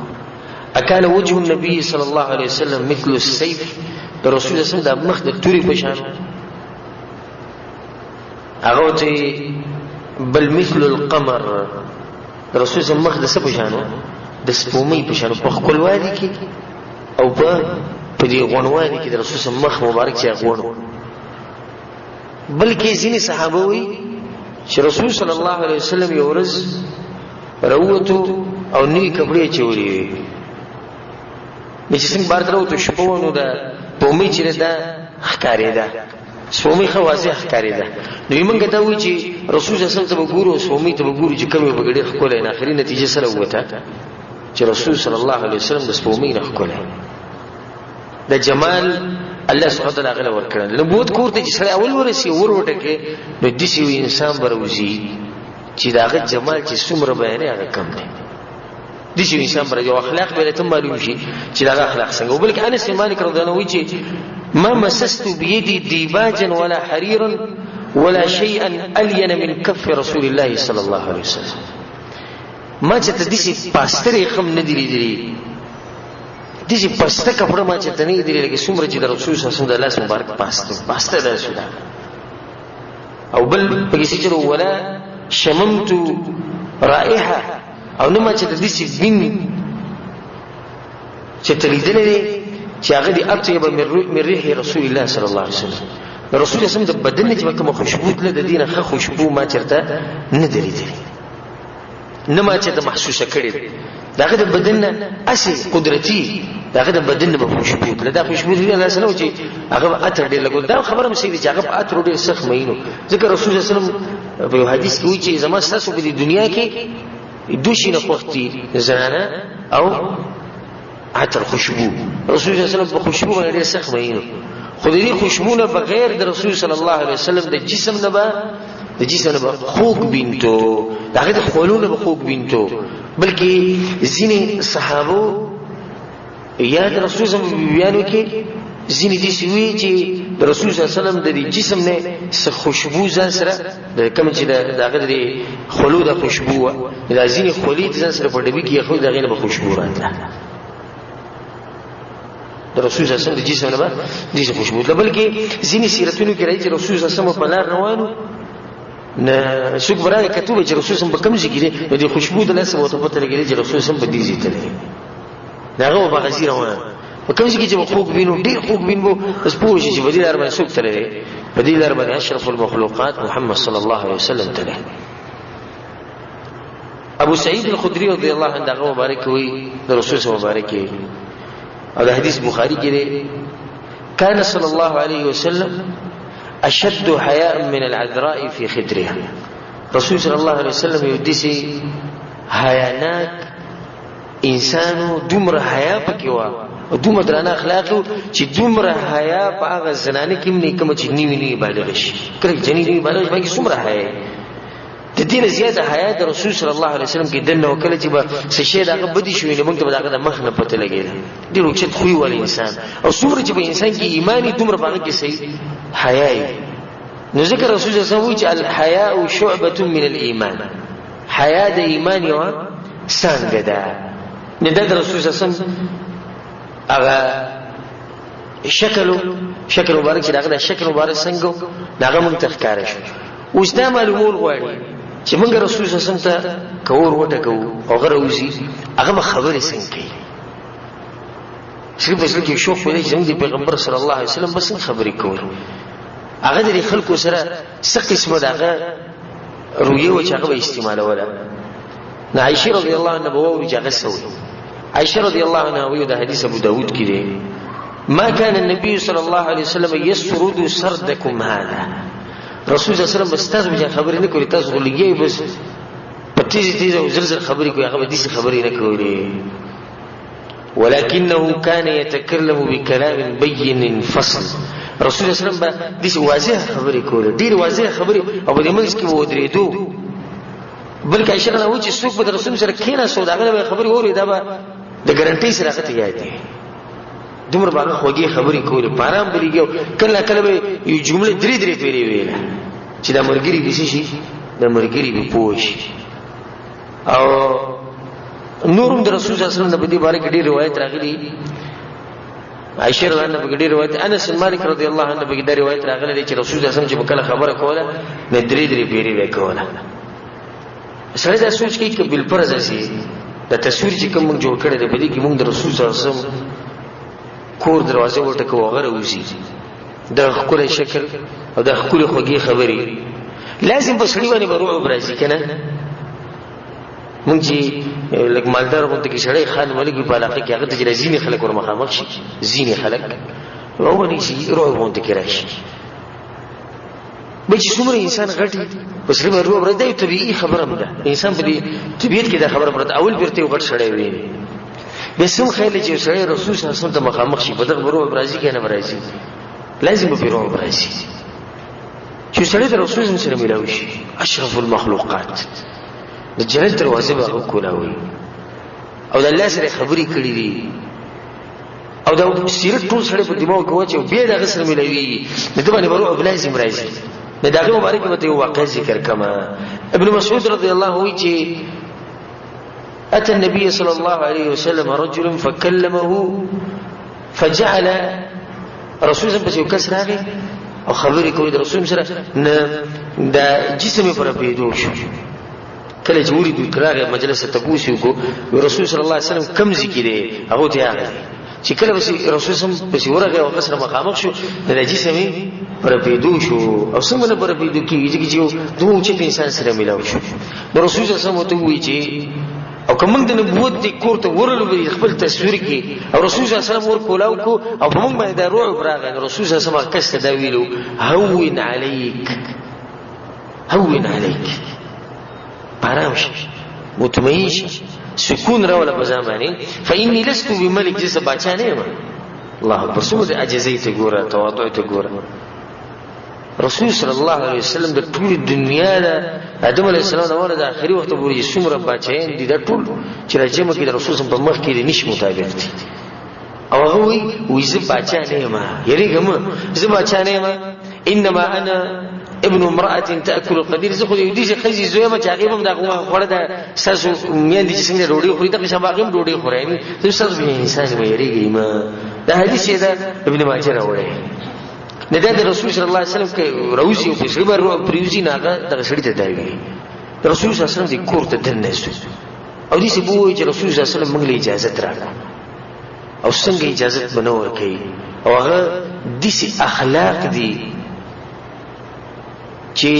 اکان وجه النبي صلی الله علیه وسلم مثل السيف، د رسول الله صلی الله علیه وسلم د مخ د تورې په شان؟ هغه ورته بل مثل القمر، د رسول الله مخ د څه په شان؟ د سپومۍ په شان، په ښکلوالي کې او په دې غونوالي کې د رسول الله مخ مبارک چې غون. بلکې ځینې صحابه وایي چې رسول صلی الله علیه وسلم یو ورځ راووتو او نوي کپړې اچولې وې، نو چې څنګه بار ته راووتو شپه وه، نو د سپومۍ چې دا ښکارېده، سپومۍ ښه واضح ښکارېده. نو موږ دا وایو چې رسول صلی الله علیه وسلم ته به ګورو، سپومۍ ته به ګورو چې کوم یې به ډېر ښکلی، نه اخري نتیجه سره ووته چې رسول صلی الله علیه وسلم د سپومۍ نه ښکلی. د جمال الله سبحانه وتعالی هغه له ورکړل. نبوت کور ته چې سړی اول ورسي ور وټکې، نو داسې یو انسان به راوځي چې د هغه جمال چې څومره بیانوي هغه کم دی. داسې یو انسان به راځي او اخلاق به له ته معلوم شي چې د هغه اخلاق څنګه. بلکې انس بن مالک رضی الله عنه وایي چې ما مسست بيدي ديباجا ولا حريرا ولا شيئا الين من كف رسول الله صلى الله عليه وسلم، ما چې ته داسې پاسترې خم نه دي لیدلي، داسې پسته کپړه ما چې ته نه لیدلې لکه څومره چې د رسول صلی الله علیه وسلم د لاس مبارک پاسته داسې ده. او بل پکې څه چې ولا شممت رائحه، او نه ما چې ته داسې بین چې ته لیدلی دی چې هغه د اطیب من ریح رسول الله صلی الله علیه وسلم، د رسول الله صلی الله علیه وسلم د بدن نه چې به کومه خوشبو تله د دې نه ښه خوشبو ما چېرته نه ده لیدلې، نه ما چېرته محسوسه کړې ده. د هغه د بدن نه هسې قدرتي د هغه د بدن نه به خوشبو تله، دا خوشبو دې الله سلام چې هغه به عطر ډېر لګول. دا خبره هم صحیح ده چې هغه په عطرو ډېر سخت مین و، ځکه رسول الله صلی الله علیه وسلم په یو حدیث کې وایي چې زما ستاسو په دې دنیا کې دوه شي نه خوښ دي، زنانه او عطر خوشبو. رسول الله صلی الله علیه وسلم په خوشبو باندې ډېر سخت مین و، خو د دې خوشبو نه بغیر د رسول صلی الله علیه وسلم د جسم نه به خوږ بینتو، د هغې د خولو نه به خوږ بینتو. بلکې ځینې صحابو یا د رسول صلی الله علیه وسلم بیانو کې ځینې داسې وي چې د رسول صلی الله علیه وسلم د دې جسم نه څه خوشبو ځان سره د کوم چې د هغه د خولو د خوشبو وه، دا ځینې خولې ځان سره په ډبي کې یخوي، د هغې نه به خوشبو راتله. د رسول صلی الله علیه وسلم د جسم نه به داسې خوشبو تله. بلکې ځینې سیرتونو کې راځي چې رسول صلی الله علیه وسلم په لار روانو، نه څوک به راغی کتو به چې رسول صلی الله علیه وسلم په کوم ځای کې دی، نو د خوشبو د لاسه به ورته پته لګېدی چې رسول صلی الله علیه وسلم په دې ځای تللی، د هغه به په هغه ځای روان، په کوم ځای کې چې به خوږ وینو، ډېر خوږ وین به بس پوه شي چې په دې لار باندې څوک تللی دی، په دې لار باندې اشرف المخلوقات محمد صلی الله علیه وسلم تللی. ابو سعید الخدری رضی الله عنه هغه مبارک وایي د رسول صلی الله مبارک او د حدیث بخاری کې دی کان صلی الله علیه وسلم اشد حیاء من العذراء فی خدرها، رسول صلی الله علیه وسلم یو داسې حیاناک انسانو، دومره حیا پکې وه او دومره درانه اخلاق و چې دومره حیا په هغه زنانه کې هم نه کومه چې نوي بالغه شي، کله جنې نوي بالغه شي باندې څومره حیا د دې نه زیاته حیا د رسول صلی الله علیه وسلم کې دنه او کله چې به څه شی د هغه بدې شوي نو موږ ته به د هغه د مخ نه پته لګېده، ډېر اوچت خوی والی انسان، او څومره چې به انسان کې ایمان وي دومره په هغه کې صحیح حیا وي. نو ذکر رسول الله صلی الله علیه وسلم چې الحیاء شعبة من الايمان، حیا د ایمان یو څنګه ده. نه د رسول الله صلی الله علیه وسلم هغه شکل مبارک چې داغه شکل مبارک څنګه داغه مونږ تخکار شو. اوس دا معلومول غواړي چې مونږ رسول الله صلی الله علیه وسلم ته کور وټکو او غروزی هغه خبرې څنګه کوي. شریف کې شوق ویل چې د پیغمبر صلی الله علیه وسلم بس خبرې کوي. هغه د خلکو سره څه قسمه دغه رویه و چې هغه استعمالوله. نه عائشہ رضی الله عنها وو چې هغه سوي. عائشہ رضی الله عنها وی د حدیث ابو داود کې دی ما كان النبي صلى الله عليه وسلم يسرد سردكم هذا. رسول الله صلی الله علیه وسلم استاذ به خبرې نه کوي، تاسو لګي بس پتیز او زرزر خبرې کوي، هغه دې خبرې نه کوي. ولكنه كان يتكلم بكلام بين فصل. رسول الله صلی الله علیه وسلم دې واضح خبرې کوله، ډېر واضح خبرې او د منځ کې ودرېدو. بلکې عائشہ نه و چې څوک به رسول سره کېنه سو داغه خبرې اوري دا به د ګارانټي سره راځي یادې. دومره باندې خوږی خبرې کولې پارام بریګو کله کله به یو جمله درې پیری ویله چې دا مرګري بيسي شي دا مرګري به پوښ. او نورم د رسول الله صلی الله علیه وسلم د دې باره کې ډېر روایت راغلي. عائشہ رضی الله عنها ډېر روایت، انس بن مالک رضی الله عنه به ډېر روایت راغلي چې رسول الله صلی الله علیه وسلم چې کله خبره کوله نه درې پیری وکوله. سره دا سوچ کې چې بل پرځ شي د تصویر چې کوم جوړ کړی دی په دې کې موږ د رسول صلی الله علیه وسلم کور دروازه وټکو وغیرہ وزي د خپل شکل او د خپل خوږی خبرې لازم په سړی باندې ورو برازي کنه. مونږ چې لکه مالدار غونډه کې سړی خان ملک په علاقه کې هغه ته ځینې خلک ور مخامخ شي، ځینې خلک ورونی شي روح غونډه کې راشي. به چې څومره انسان غټي په سړی باندې ورو برازي طبيعي خبره ده. انسان په دې طبيعت کې دا خبره پرته اول بیرته غټ سړی وي. بسم خیال چې سړی رسول صلی الله علیه وسلم ته مخامخ شي په دغه ورو برازي کې نه برازي لازم به ورو برازي چې سړی د رسول الله سره ملاوي شي. اشرف المخلوقات د جنت دروازه به کولاوي او د الله سره خبرې کړې دي او دا سیرت ټول سړی په دماغ کې واچي او بیا دغه سره ملاوي د دې باندې ورو لازم راځي. د دغه مبارک به یو واقع ذکر کما. ابن مسعود رضی الله عنه چې أتى النبي صلى الله عليه وسلم رجل فكلمه فجعل رسول الله بس يكسر هذه او خبرې کوي د رسول سره نه د جسم پر پیدو شو. کله چې ورید کراغه مجلس ته پوښیو کو رسول صلی الله علیه وسلم کم ذکر دی هغه ته هغه چې کله بس رسول صلی بس ورغه او قصر مخامخ شو د جسم پر پیدو شو او څنګه پر پیدو کیږي چې دوه چې انسان سره ملاوي شو. د رسول صلی الله علیه وسلم ته وی چې او کوم د نبوت د کورته ورلو به خپل تصویر کې او رسول صلی الله علیه وسلم ور کولاو کو او په موږ باندې روح براغه رسول صلی الله علیه وسلم کسته دا ویلو هون علیک پارامش مطمئن سکون راوله په ځمانه فإني لست بملك جس بچا نه ما الله اکبر سمو د عجزې ته ګوره تواضع ته ګوره. رسول صلی الله علیه وسلم د ټول دنیا د آدم علیه السلام د ولادت اخري وخت پورې څومره بچیان دي د ټول چې راځم کې د رسول صلی الله علیه وسلم په مخ کې نش مطابق دي. او هغه وی زه بچا نه ما یریګم زه بچا نه ما انما انا ابن امراه تاكل القدير. زه خو دې چې خزي زوی ما چې هغه هم دغه خوړه د ساسو میندې چې څنګه ډوډۍ خوري دغه شبا هغه ډوډۍ خوري نه زه ساسو به انسان مې یریږي ما. دا حدیث ده ابن ماجه راوړی. نه د رسول صلی الله علیه وسلم کې روزي او پیغمبر او پریوزي ناګه د سړی ته دی. رسول صلی الله علیه وسلم د کور ته دنه شو او دې څه بووي چې رسول صلی الله علیه وسلم موږ له اجازه راکړه او څنګه اجازه بنور کوي او هغه دې اخلاق دي چې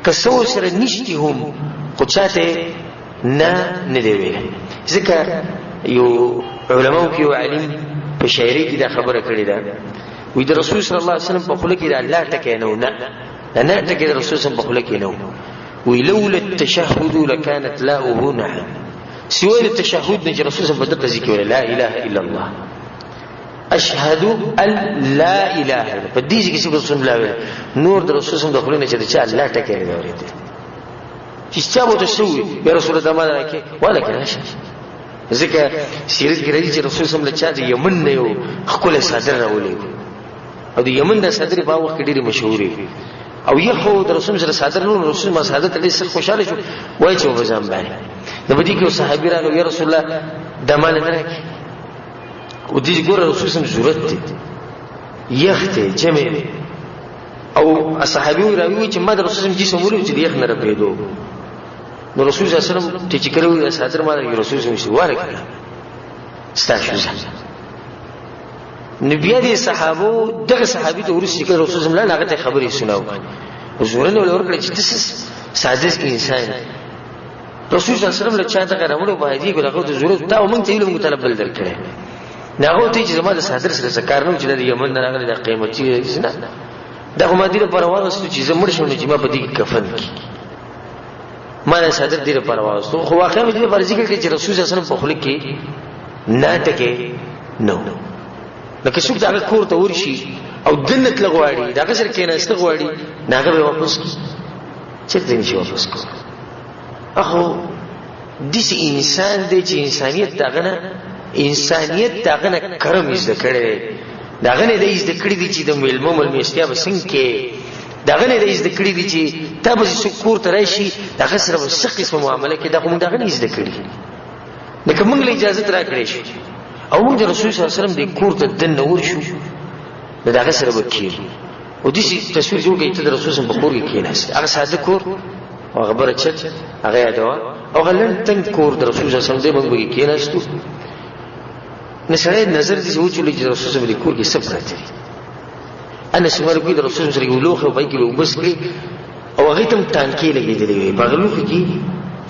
کسو سره نشتی هم خو چاته نه دی ویل. ځکه یو علماء کې یو عالم په شاعري کې دا خبره کړې ده وی د رسول صلی الله علیه وسلم په خله کې د الله ټکی نه ټکی د رسول صلی الله علیه وسلم په خله کې نه وی لولا التشهد لكانت لاؤه نعم. سوى التشهد نجي رسول صلی الله علیه وسلم ذکر لا اله الا الله اشهد ان لا اله الا الله. په دې کې چې رسول الله نور د رسول صلی الله علیه وسلم چې الله ټکی نه اورېده چې څه وته شوی یا رسول الله ما راکې ولا کړه. ځکه سیرت کې راځي چې رسول صلی الله علیه وسلم د یمن نه یو خپل صدر راولې او د یمن د صدر په وخت کې ډېری مشهوري او یخو د رسول سره صادر نو رسول ما سعادت علی سره خوشاله شو وای چې وبزم باندې نو بدی کې صحابي راغلو یا رسول الله د مال نه راکې او دې ګور رسول سم ضرورت دي یخته جمع او صحابي راوي چې ما د رسول سم جسم ولې چې یخ نه رپېدو نو رسول صلی الله علیه وسلم ته چې کړو صادر ما د رسول سم شي واره کړه ستاسو نبی دې صحابو دغه صحابي ته ورسې کړ رسول الله هغه ته خبرې سناو حضورن ولور کړ چې تاسو ساده انسان رسول الله صلی الله علیه وسلم له چا ته غوړو باندې ګرغه د ضرورت تا ومن ته علم طلب بل درکړي ناغه ته چې زما د صادر سره کارنو چې د یمن راغلي د قیمتي نه دغه مدیره پرواز چې زمړ شونه چې ما په دې کفن کې ما د صادر دې پرواز خو واقعا دې پر ذکر کې چې رسول الله صلی الله علیه وسلم په خلک کې نه ټکه نو لکه څوک دا کور ته ورشي او دنت لغواړي دا سره کېناسته غواړي ناغه به واپس چرته نشي واپس کو اخو دې انسان دې چې انسانيت داغه نه کرم زده کړي داغه نه دې زده کړي دي چې د ملمو ملمستیا بسنګ کې داغه نه دې زده کړي دي چې تاسو کور ته راشي داغه سره وسخ قسم معاملې کې داغه نه زده کړي لکه موږ له اجازه را کړې شو او موږ د رسول صلی الله علیه وسلم د کور ته دن نور شو داغه سره وکیل او دې تصویر جوړ کړي ته د رسول صلی الله علیه وسلم په کور کې کېناست هغه ساده کور او خبره چت هغه یادوا او غلن تنگ کور د رسول صلی الله علیه وسلم د موږ کې کېناستو نشره نظر دې وچولې چې رسول صلی الله علیه وسلم کور کې سب راځي انا شمال کې د رسول صلی الله علیه وسلم لوخه وای کې وبس کړي او هغه تم ټانکې لګېدلې وي په غلوخه کې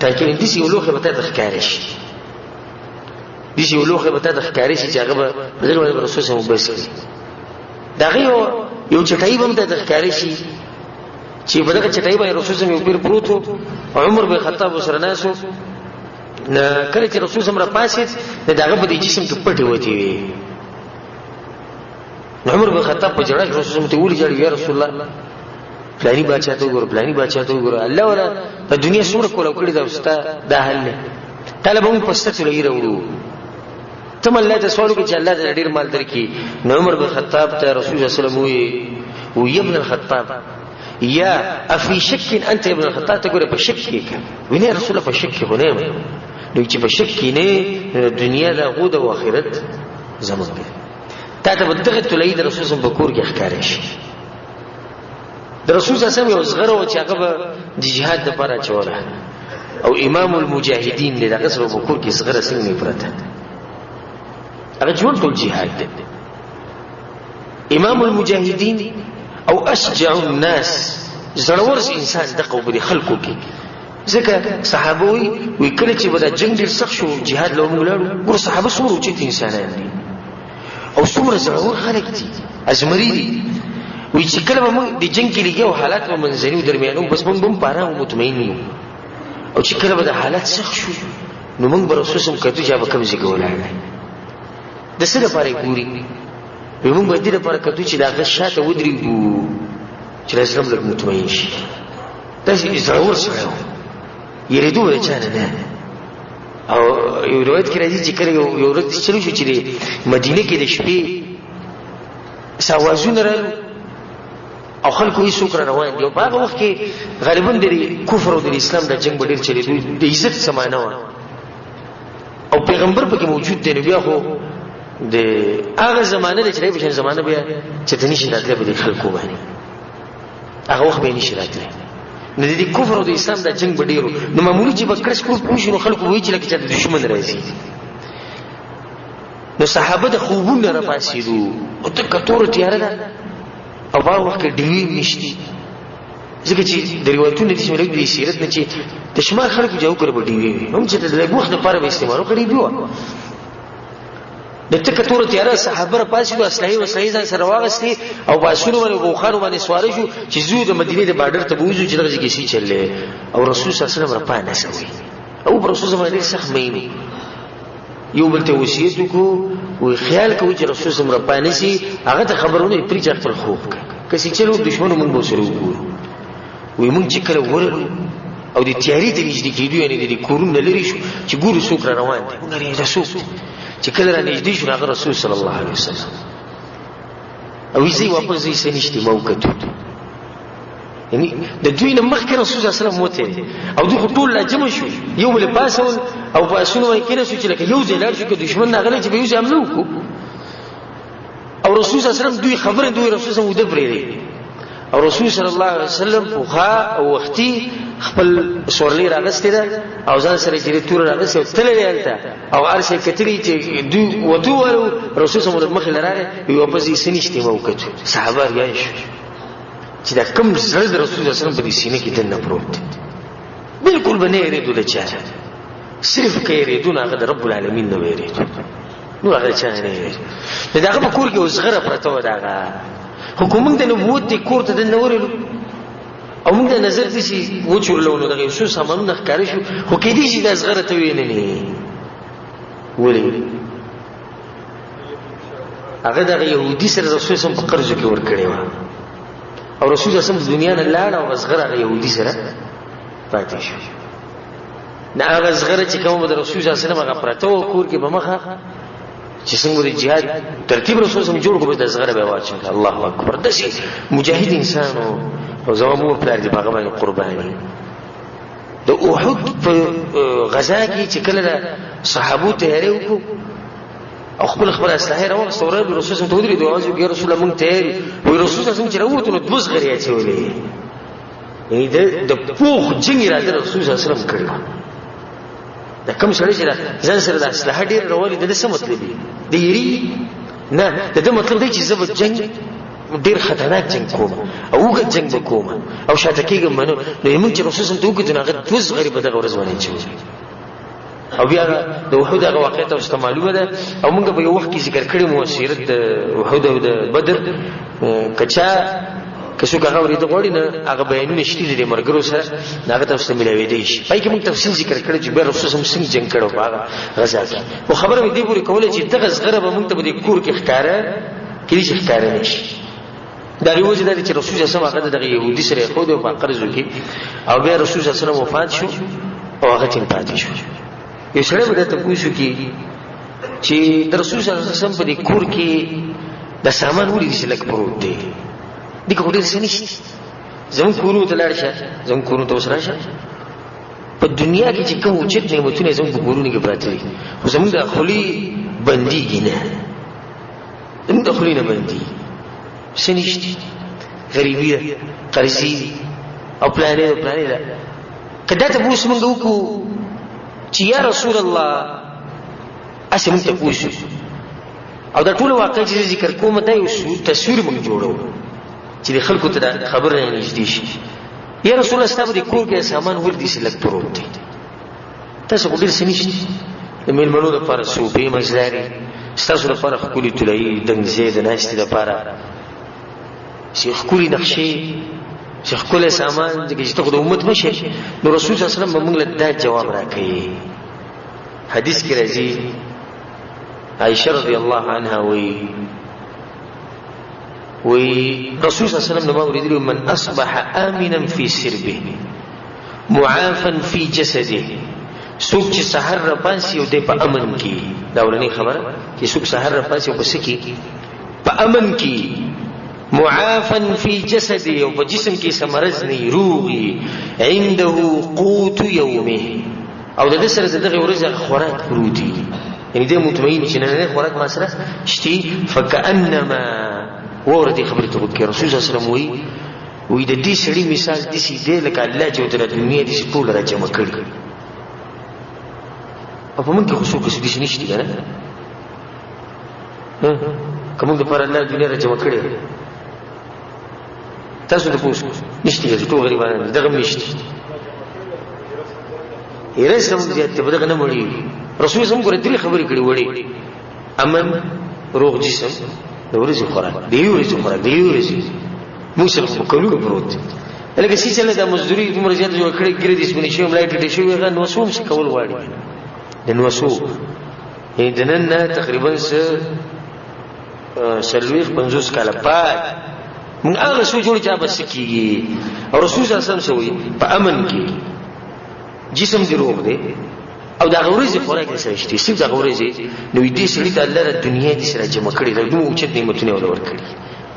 ټانکې دې یو لوخه به ته ښکارې شي دې یو لوخه به ته ښکارې شي چې هغه به رسول الله صلی الله علیه وسلم وبس کړي دغه یو چټای به ته ښکارې شي چې په دغه چټای باندې رسول الله یو پیر پروت عمر بن خطاب سره ناسو کله چې رسول الله پاسید دغه په جسم ته پټي وتی وي عمر بن خطاب په جړه رسول الله ته ویل جړ یا رسول الله پلانی بچا ته ګور پلانی بچا ته ګور الله ولا په دنیا څومره کول کړی دا استا دا حل نه طالب هم پسته لګی وروړو تم الله ته سوال کوي چې الله دې ډیر مال درکې نو عمر بن خطاب ته رسول الله صلی الله علیه وسلم وی ابن الخطاب یا افي شك انت ابن الخطاب ته ګوره په شک کې ویني رسول الله په شک کې غونه نو چې په شک کې نه دنیا دا غو د آخرت زموږ ده تا ته بدغه تلید رسول الله په کور کې ښکارې شي د رسول الله صلی الله علیه وسلم یو زغره چې هغه د جهاد لپاره چوره او امام المجاهدین دغه سره په کور کې زغره څنګه پرته هغه جوړ ټول جهاد ده امام المجاهدین او اشجع الناس زړور انسان دغه په خلکو کې ځکه صحابه وی کله چې ودا جنگ ډیر سخت شو jihad له موږ لاړو ګور صحابه څومره چې انسانان دي او څومره زړور خلک دي ازمري دي وی چې کله موږ د جنگ کې لګیو حالات په منځنیو درمیانو بس موږ هم پاره او مطمئن یو او چې کله ودا حالات سخت شو نو موږ به رسول الله کته چې به کوم ځای ولای د څه لپاره ګوري موږ به دې لپاره کته چې دا غشاته ودرېږو چې اسلام له مطمئن شي دا چې زړور سره یریدو رچانه نه او یو روایت کې راځي چې کله یو ورځ چلو شو چې مدینه کې د شپې سوازونه رالو او خلکو یې څوک روان دي او په هغه وخت کې غالبا د کفر او د اسلام د جنگ ډېر چلیدو د عزت سمانه و او پیغمبر پکې موجود دی نو بیا خو د هغه زمانه د چلای په زمانه بیا چې د نشي راتلې په خلکو باندې هغه وخت به نشي راتلې نو د کفر او د اسلام د جنگ ډېرو نو معمولی چې بکرس کو پوښینو خلکو وایي چې لکه چې د دشمن راځي نو صحابه د خوبونه را پاسېدو او ته کتور تیار ده او په وخت کې ډېر نشتی ځکه چې د روایتونو د شمول د سیرت نه چې د شمال خلکو جوړ کړو ډېر هم چې د وخت لپاره به استعمالو کړی دی د تکتور تیار صحابه را پاسېدو اسلحه وسلې ځان سره واغستې او باسونو باندې بوخانو باندې سوار شو چې زو د مدینه د بارډر ته بوزو چې دغه کې شي چلې او رسول صلی الله علیه وسلم را پانه شوی او رسول الله باندې سخت مینه یو بل ته وصیت کو او خیال کوي چې رسول الله را پانه شي هغه ته خبرونه پری ځخ پر خوب کسي چلو دښمنو موږ سره وګورو وي موږ چې کله ورغلو او د تیاری ته نږدې کېدو یعنی د کورونه لري شو چې ګورو څوک را روان دي موږ رسول چې کله را نږدې شو هغه رسول صلی الله علیه وسلم او یې واپس یې سنشتي موقته یعنی د دوی نه مخکې رسول الله صلی الله علیه وسلم وته او دوی ټول لا جمع شو یو بل پاسول او پاسونه وای کینې چې لکه یو ځای لاړ شو کې دشمن ناغله چې به یو ځای حمله وکړو او رسول الله صلی الله علیه وسلم دوی خبره دوی رسول الله وده پرې او رسول صلی الله علیه وسلم پوخا او وختي خپل سورلي راغستې ده او ځان سره چې تور راغستې تللې الته او ارشه کتري چې دوی وته ورو رسول صلی الله علیه وسلم مخ لاره یو په دې سنشتي موقت صحابه یې شو چې دا کوم زړه د رسول الله صلی الله علیه وسلم په سینې کې دنه پروت بالکل بنه یریدو د چا صرف کې یریدو نه د رب العالمین نو یریدو نو هغه چا نه یریدو داغه په کور کې وزغره پرته و داغه حکومت د نبوت د کور ته د نورلو او موږ د نظر دي چې وچورلونو دغه یو سامانونه ښکارې شو خو کې دي چې د زغره ته ویني نه ولې هغه د يهودي سره رسول سم په قرض کې ور کړی و او رسول سم د دنیا نه لاړ او زغره يهودي سره پاتې شو نه هغه زغره چې کوم د رسول صلی الله علیه وسلم هغه پرته و کور کې بمخه چې څنګه د جهاد ترتیب رسول سم جوړ کو د زغره به واچو الله اکبر دشي مجاهد انسان او زمو پلار دی هغه باندې قرباني د احد په غزا کې چې کله صحابو تیاری وکړو او خپل اسلحه راوړل سورې رسول سم ته ودرې دوه ځو کې رسول الله مونږ تیاری وي رسول سم چې راوته نو دوز غریه چولې یعنی د پوخ جنگ را د رسول صلی الله علیه وسلم کړو دا کوم سره چې ځان سره د اسلحه ډیر راوړل د څه مطلب دی یری نه د مطلب دی چې زبر جنگ ډیر خطرناک جنگ کوم او وګ جنگ وکوم او شاته کېږم نو موږ چې رسول سم ته وګورئ نو هغه دوز غریب دغه ورځ باندې چوي او بیا د وحود هغه واقعیت او استعمالوه ده او موږ په یو وخت کې ذکر کړی مو سیرت د وحود او د بدر کچا کڅو هغه ورته غوړي نه هغه بیانونه شته د مرګرو سره هغه تاسو ملوي دي شي پای کې موږ تفصیل ذکر کړی چې بیر رسول سم څنګه جنگ کړو هغه غزا کې خو خبره دې پوری کوله چې دغه زغره به موږ ته د کور کې ښکارا کړي چې ښکارا نشي دا وجه ده چې رسول الله صلی الله علیه وسلم هغه يهودي سره خو د قرض وکي او بیا رسول الله صلی الله علیه وسلم وفات شو او هغه تیم پاتې شو یو سره به ته پوښتنه کی چې د رسول الله صلی الله علیه وسلم په کور کې د سامان وړي چې لک پروت دی دغه وړي څه نشته زمون کورو ته لاړ شه زمون کورو ته وسره شه په دنیا کې چې کوم وجود نعمتونه زمون په کورونو کې پراته دي خو زمون د خولي بنديږي نه زمون د خولي نه بندي سنشتي غریبی ده قرضی او پلانې ده کدا ته پوښتنه موږ وکړو چې یا رسول الله اسې موږ ته پوښتنه او دا ټول واقع چې ذکر کوم دا یو تصویر موږ جوړو چې خلکو ته خبر نه نږدې شي یا رسول الله ستاسو د کور کې سامان ور دي سلک پروت دي تاسو ډیر سنشتي د میلمنو لپاره صوفي مزلاري ستاسو لپاره خولي تلای دنګزې د ناشتي لپاره شیخ کولی نقشې شیخ کولی سامان چې ته د امت مشه نو رسول صلی الله علیه وسلم موږ له دا جواب راکړي حدیث کې راځي عائشہ رضی الله عنها وی رسول صلی الله علیه وسلم نو ورېدل من اصبح امنا فی سربه معافا فی جسده څوک چې سحر را پاسي او د په امن کې دا ولني خبره چې څوک سحر را پاسي او پس کې په امن کې معافا فی جسده او په جسم کې سمرز نه روغي عنده قوت یومه او د سره دغه ورځ خوراک پروتي یعنی دې مطمئن چې نه خوراک ما سره شتي فکانما ورته خبرته وکړه رسول الله صلی الله علیه وسلم وی د دې سړي مثال د سې دې لکه الله چې د دنیا دې ټول راجمع کړی او په موږ کې خصوص کې نشته کنه کوم د پر الله دنیا راجمع کړی تاسو ته پوښتنه نشته چې ټول غریبان دغه نشته یې رسم دې ته بدغه نه مړی رسول الله ګورې درې خبرې کړې وړي امن روغ جسم د ورځې خوراک دی ورځې خوراک دی ورځې موږ په کلو پروت لکه چې څنګه د مزدوري د مرزيات جوړ کړې ګرې دې سپنې شوم لایټ دې شوی غن وسوم څه کول واړي د نوسو یې دنن تقریبا سلويخ 50 کاله بعد من هغه سو جوړ چا بس کیږي او رسول الله صلی الله علیه وسلم سوې په امن کې جسم دی روغ دی او دا غوړې خوراک یې سره شتي سیب دا غوړې نو دې سړي د الله د دنیا دې سره جمع کړي د دوه اوچت نعمتونه ولور کړي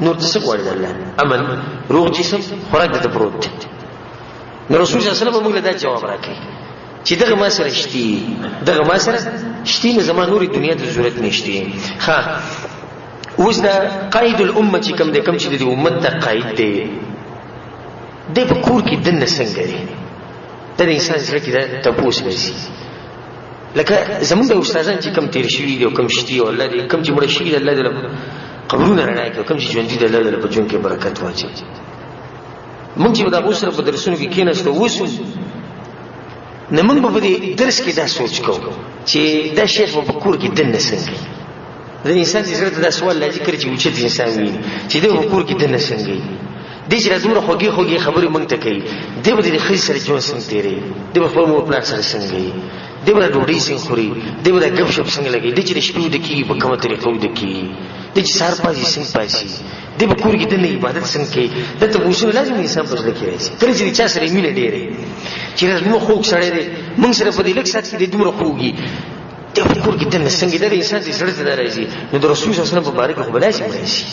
نور څه غواړي الله امن روغ جسم خوراک د پروت نو رسول صلی الله علیه وسلم موږ له دا جواب راکړي چې دغه ما سره شتي دغه ما سره شتي نه زما نوري دنیا ته ضرورت نشته ها اوس دا قائد الامه چې کوم د کوم چې د امت ته قائد دی د په کور کې دنه څنګه دی د انسان سره کې دا تاسو لري لکه زمونږ د استادان چې کوم تیر شوی دی او کوم شتي او الله دې کوم چې مړ شوی دی الله دې قبرونه رڼا کوي کوم چې ژوند دي الله دې په ژوند کې برکت واچي مونږ چې دا اوسره په درسونو کې کېناستو وسو نه مونږ په دې درس کې دا سوچ کوو چې دا شیخ په کور کې دنه څنګه د انسان چې زړه ته دا سوال لږ کړی چې وچه انسان ویني چې د کور کې دنه څنګه دې چې راځم خوږی خوږی خبرې مونږ ته کوي دې به د خې سره جوړ څنګه تیرې دې به خپل مور پلان سره څنګه دې به ډوډۍ څنګه خوري دې به غب شپ څنګه لګي دې چې شپې د کی په کومه طریقو د کی دې چې سار پاسي څنګه پاسي دې به کور کې د عبادت څنګه کوي د ته وښو لازم انسان په ځل کې راځي کله چې چا سره مینه ډېرې چې راځم خو سره دې مونږ سره په دې لک سات کې دې دومره خوږي دې په کور کې د څنګه د انسان دې سره ته راځي نو د رسول صلی الله علیه وسلم مبارک خو بلاسي راځي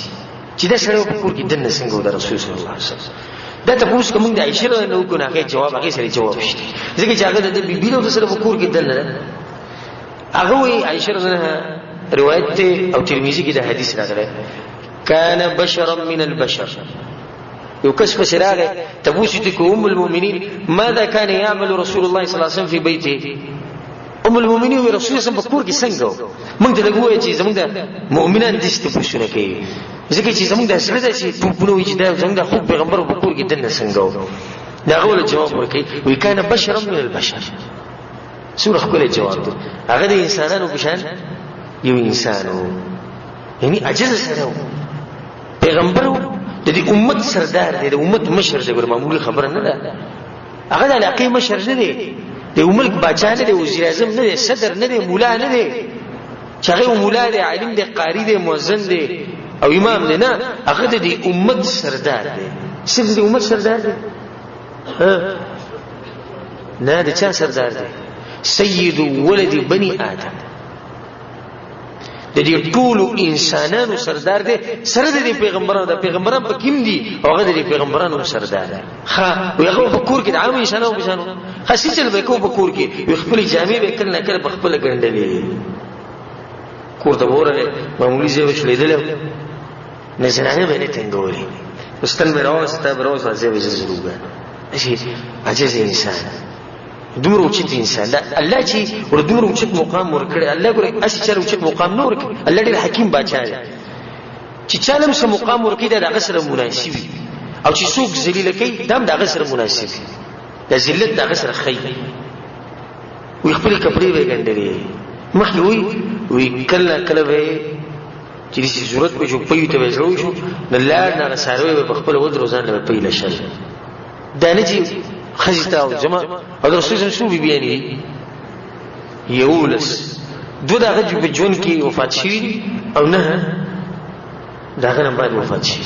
چې دا سره په کور کې د څنګه د رسول صلی الله علیه وسلم دا ته اوس کوم د عائشه نو کو نه کې جواب هغه سره جواب شته ځکه چې هغه د بیبي له سره په کور کې دنه هغه وی عائشه رضی روایت او ترمذی کې د حدیث راغلی کان بشرا من البشر یو کس په سراغه تبوسته کو ام المؤمنین ماذا كان يعمل رسول الله صلی الله علیه وسلم في بيته ام المؤمنین او رسول الله په کور کې څنګه موږ ته لګوي چې زموږ د مؤمنان د استفسونه کوي ځکه چې زموږ د سره د چې په نوې چې دا زموږ د خو پیغمبر په کور کې دنه څنګه دا غوړ جواب ورکړي وی کان بشرا من البشر سوره خپل جواب دی هغه د انسانانو په شان یو انسانو یعنی عجز سره پیغمبر د دې امت سردار دی د امت مشر دی ګور معمولی خبره نه ده هغه د علاقې مشر نه دی د ملک بچا نه دی وزیر اعظم نه دی صدر نه دی مولا نه دی چې هغه مولا دی عالم دی قاری دی مؤذن دی او امام دی نه هغه د دې امت سردار دی صرف د امت سردار دی نه د چا سردار دی سید ولد بني آدم د دې ټول انسانانو سردار دی سره د پیغمبرانو د پیغمبرانو په کیم دي هغه د پیغمبرانو سردار دی ها هغه په کور کې د عام انسانانو بشانو خاصی چل به کو په کور کې خپل جامې به کله کله په خپل ګڼډلې کور ته ورغله معمولی ځای وشلیدل نه زنانه به نه تنګولې واستل مې راوسته بروز ځای وزروګه شي عجز انسان دومره اوچت انسان الله چې ور دومره اوچت مقام ورکړي الله ګره اسی چر اوچت مقام نه ورکړي الله ډېر حکیم بادشاہ دی چې چالم سم مقام ورکړي دا دغه سره مناسب او چې څوک ذلیل کوي دا دغه سره مناسب د ذلت دغه سره خی وي خپل کپڑے وګندري مخکې وي کله کله وي چې دې ضرورت په جو پېو ته وځو شو د لار نه سره په خپل ود روزان له پیله شل دا نه چې خزیتا او جمع او رسول الله شو بیانی یولس دو دغه په جون کې وفات شي او نه داغه نه بعد وفات شي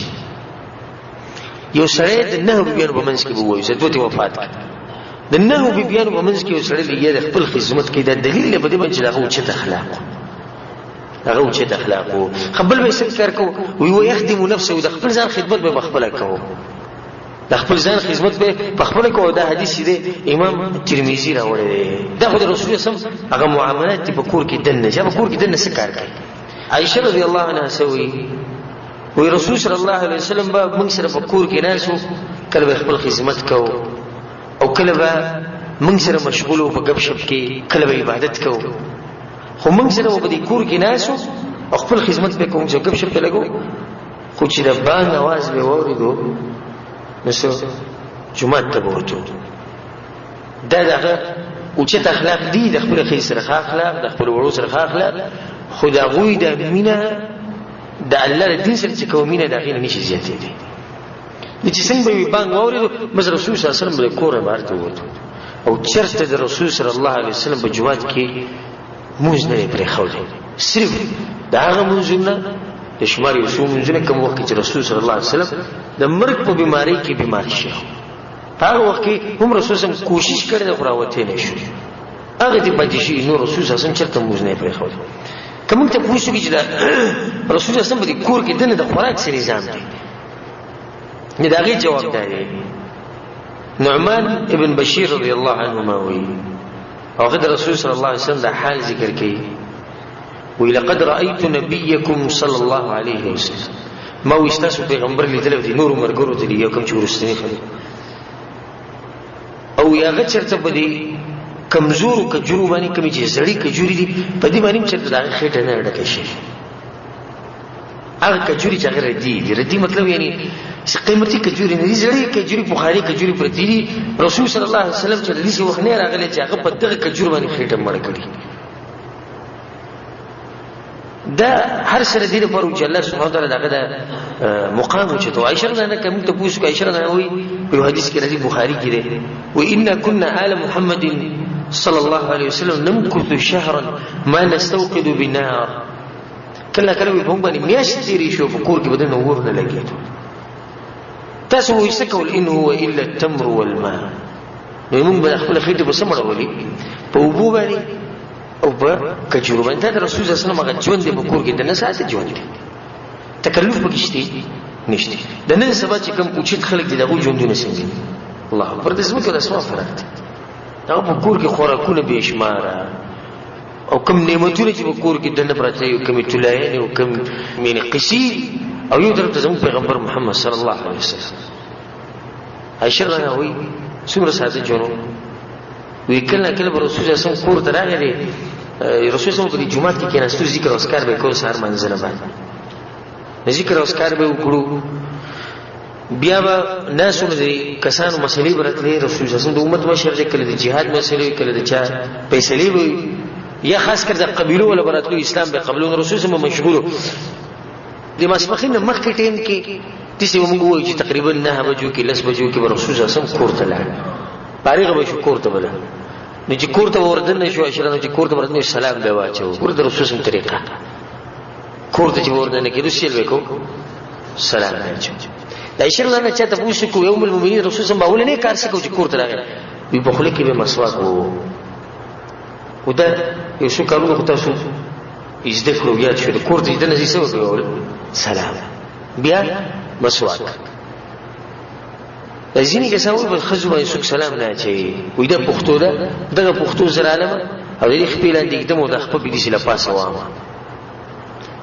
یو سړی د نه بیان په منځ کې وایي چې دوی وفات کړ د نه بیان په منځ کې یو سړی لري خپل خدمت کې دا دلیل په دې باندې هغه چې اخلاق هغه چې اخلاق خپل به څه کار کو وي يخدم نفسه د خپل ځان خدمت به خپل کوي د خپل ځان خدمت به په خپل کو دا حدیث دی امام ترمذی راوړی دی دا خو د رسول الله صلی هغه معاملات په کور کې دنه چې په کور کې دنه څه کار کوي عائشه رضی الله عنها سوي وی رسول صلی الله علیه وسلم به موږ سره په کور کې ناسو کله خپل خدمت کو او کله به موږ سره مشغول او په غب شپ کې کله به عبادت کو خو موږ سره په دې کور کې ناسو او خپل خدمت به کوم چې غب شپ کې لګو خو چې د بان आवाज به وریدو نو جمعه ته ورته دغه او چې اخلاق دي د خپل خیر سره اخلاق د خپل ورو سره اخلاق خدا غوی د مینا د الله دین سره چې کومینه د غیر نشي زیاتې دي چې څنګه به بانګ ووري مزه رسول صلی الله علیه وسلم له کوره مارته وته او چرته د رسول صلی الله علیه وسلم په جواد کې موږ نه پرې خو صرف داغه منځونه د شمار یو څو منځونه کوم وخت چې رسول صلی الله علیه وسلم د مرګ په بیماری کې بیمار شي هغه وخت کې هم رسول صلی الله کوشش کړی د خراوته نشو هغه دې پاتې شي نو رسول صلی الله علیه وسلم چرته موږ نه پرې خو کوم ته پوښتنه کوي چې رسول الله صلی الله علیه وسلم کور کې دنه د خوراک سره نظام دی نه داغي جواب دی. نعمان ابن بشیر رضی الله عنهما وی او غد رسول صلی الله علیه وسلم دا حال ذکر کوي وی لقد رأيت نبيكم صلى الله عليه وسلم ما وستاسو پیغمبر لیدل دي نور مرګرو ته یو کوم چې ورستنی خلک او یا غچرته بدی کمزور کجورو باندې کمی چې زړی کجوري دي په دې باندې چې دا خېټه نه ډکه شي هغه کجوري چې هغه ردی مطلب یعنی قیمتي کجوري نه دي زړی کجوري بخاري کجوري پرتی دي. رسول صلی الله علیه وسلم چې دې وخت نه راغلی چې هغه په دغه کجور باندې خېټه مړ کړي. دا هر سره دې لپاره چې الله سبحانه وتعالى دغه مقام چې تو عائشہ رضی الله عنها کوم ته پوښتنه عائشہ رضی الله عنها په حدیث کې راځي بخاری کې ده و ان كنا آل محمد صلى الله عليه وسلم نمكث شهرا ما نستوقد بالنار کله کله په باندې میاشت تیرې شو په کور کې بدن اور نه لګیږي. تاسو وایي سکول ان هو الا التمر والماء نو موږ به خپل خېټه په سمړه ولي په وبو باندې او په کجورو باندې دا رسول الله صلی الله علیه وسلم ژوند په کور کې د نه ساته ژوند دي تکلف پکشتي نشته د نن سبا چې کوم اوچت خلک دي دغه ژوندونه څنګه الله پر دې سمو کې د اسماء فرق دي دا په کور کې خوراکونه به شمار او کوم نعمتونه چې په کور کې دنه پراته یو کوم تلایې او کوم مینه قصي او یو درته زموږ پیغمبر محمد صلی الله علیه وسلم عائشہ رضی الله عنها څومره ساده جوړو وی کله کله رسول الله صلی الله علیه وسلم کور ته راغلی رسول الله په جمعه کې کېناستو ذکر او اسکار به کول سهار منځله باندې ذکر او اسکار به وکړو بیا به ناسو دې کسانو مسلې برتلې رسول الله صلی الله علیه وسلم د امت مشر دې کله د جهاد مسلې کله د چا فیصلې وي یا خاص کر د قبيلو ولا براتلو اسلام به قبلون رسول الله مشغول د مسبخین مخکې ټیم کې تاسو موږ وایو چې تقریبا 9 بجو کې 10 بجو کې رسول الله صلی الله علیه وسلم کور ته لاړ فارغ به شو کور ته بل نو چې کور ته وردن نشو اشرانو چې کور ته وردن سلام به واچو کور د رسول الله طریقه کور ته چې وردن کې رسول وکړو سلام واچو دا اشاره نه چاته پوښتنه کو یوم المؤمنین رسول الله باول نه کار څه کو چې کور ته راغی وی په خله کې به مسواک وو ودا یو څو کارونه خو تاسو یې د کړو یا چې کور ته دې نه زیسو وکړو سلام بیا مسواک ځینې کسان په خزو باندې څوک سلام نه اچي وې دا پښتو ده دغه پښتو سره عالم او دې خپل اندې دمو د خپل دې سره پاسه وامه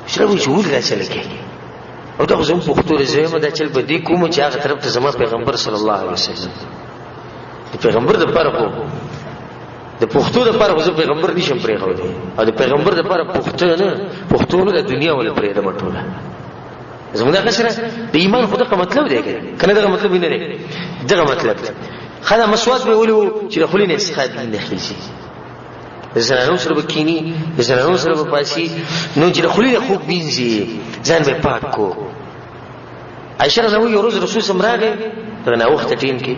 شربو جوړ راځي لکه او دا زموږ پښتو زموږ د چل بدی کوم چې هغه طرف ته زموږ پیغمبر صلی الله علیه وسلم پیغمبر د پاره کو د پښتو د پاره خو پیغمبر نشم پرې خو دی او د پیغمبر د پاره پښتو نه د دنیا ول پرې د مټوله زموږ د سره د ایمان خدای مطلب دی کنه دا مطلب نه دی دغه مطلب خدای مسواک به ولو چې د خلینو استفاده نه خېږي زنانو سره بکینی زنانو سره په پاسي نو چې د خلینو خوب بینځي ځان به پاک کو عائشہ رضی الله عنها یو ورځ رسول سمراغه دغه نه وخت ټیم کې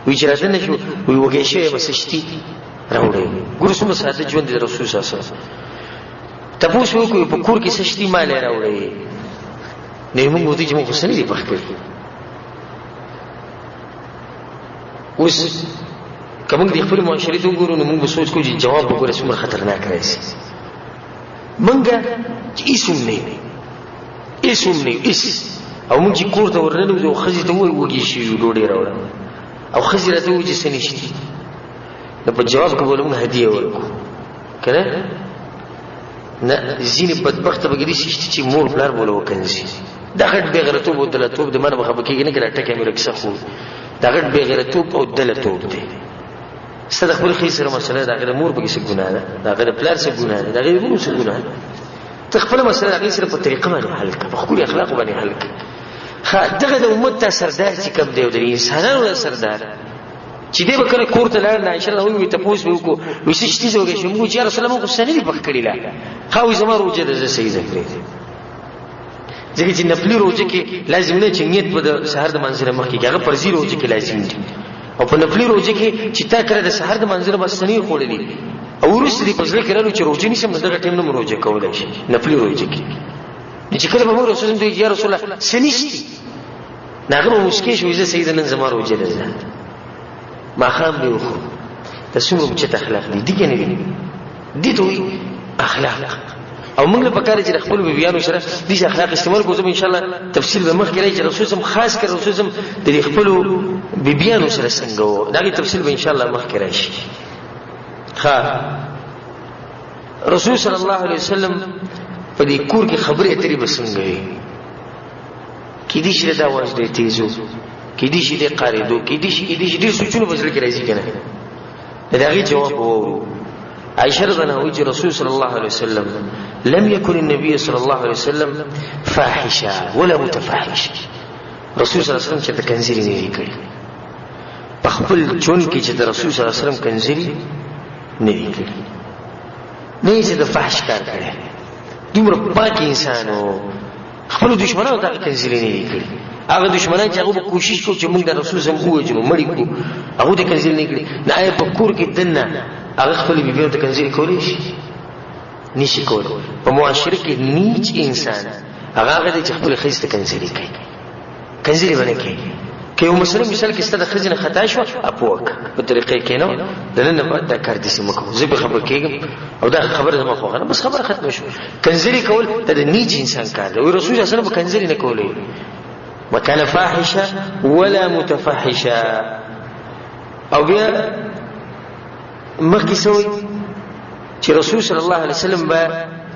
وی چې راځنه شو وی وګې شی بسشتي راوړې ګور سم ساده ژوند د رسول صلی الله علیه وسلم تاسو کو په کور کې سشتي مال راوړې نه موږ دې چې موږ حسین دي پخ کړی اوس کوم دې خپل معاشري ته وګورو نو موږ سوچ کوو چې جواب وګورئ څومره خطرناک راځي منګه چې ایسوم نه او موږ چې کور ته ورننو او خزي ته وګی شي ډوډۍ راوړل او خزي راته وځي سنشتي نو په جواب کې ولوم هدیه ورکو کنه نه زینې بدبخت بګری شي چې مور بلار بوله وکنځي دا غټ به غیرتوب او دلتوب د منه مخه کېږي نه کړه ټکه مې رکسه خو دا غټ به غیرتوب او دلتوب دی صدق خپل خې سره مسله دا غیر مور بګی څه ګناه ده دا غیر پلار څه ګناه ده دا غیر مور څه ګناه ده تخپل مسله غیر سره په طریقه باندې حل کړه په خپل اخلاق باندې حل کړه دغه د امت ته سردار چې کوم دی د انسانانو سردار چې دې وکړه کور ته لاړ نه انشاء الله وي تاسو به وکړو وي چې تاسو وګورئ چې موږ یا رسول الله کو سنې دی پخ کړی لا خو زما روزه ده صحیح ذکر ځکه چې نفلی روزه کې لازم نه چې نیت په سحر د منځره مخ کې هغه فرضي روزه کې لازم دي او په نفلی روزه کې چې تا کړه د سحر د منځره بس سنې خوړلې او ورسې دې په ځل کې رالو چې روزه نشم دغه ټیم نه روزه کولای شي نفلی روزه کې چې کله به موږ رسول الله یا رسول الله سنشتي ناغه مسکه شو چې سیدنا زما روزه ده ما خام به وخو تاسو چې اخلاق دي کنه دي دوی اخلاق او موږ له پکاره چې خپل بیانو سره دې اخلاق استعمال کوو. ان شاء الله تفصیل به مخکې راځي چې رسول سم خاص کر رسول سم د خپل بیانو سره څنګه وو، دا تفصیل به ان شاء الله مخکې راشي. رسول صلی الله علیه وسلم په دې کور کې خبرې اترې بسنګ وي، کې دې شي دا واز دې تیزو، کې دې شي دې قاریدو، کې دې شي دې سوچونه بسل کې راځي کنه. دا غي جواب وو. عائشة رضي الله عنها رسول صلى الله عليه وسلم لم يكن النبي صلى الله عليه وسلم فاحشا ولا متفاحشا. رسول صلى الله عليه وسلم چې کنزري نه کړی، په خپل چون کې چې رسول صلى الله عليه وسلم کنزري نه کړی، نه چې د فحش کار کړی. دومره پاک انسانو خپل دشمنانو ته کنزري نه کړی. هغه دشمنان چې هغه کوشش کوي چې موږ د رسول صلی الله علیه وسلم مړی کو، هغه د کنزري نه کړی. نه آیا په کور کې دنه هغه خپل بیبیو ته کنزري کولی شي؟ نشي کولی. په معاشره کې نیچ انسان هغه د خپل ښځې ته کنزري کوي، کنزري باندې کوي. که یو مثال کې ستاسو ښځې نه خطا شو اپوک په طریقې کې نو دنه بعد دا کار دې سم کو، زه به خبر کېږم او دا خبره زما خو غره بس خبره ختم شو. کنزري کول د نیچ انسان کار دی. رسول صلی الله علیه وسلم کنزري نه کولی. وكان فاحشا ولا متفحشا. او بیا مخکې سوی چې رسول صلی الله علیه وسلم به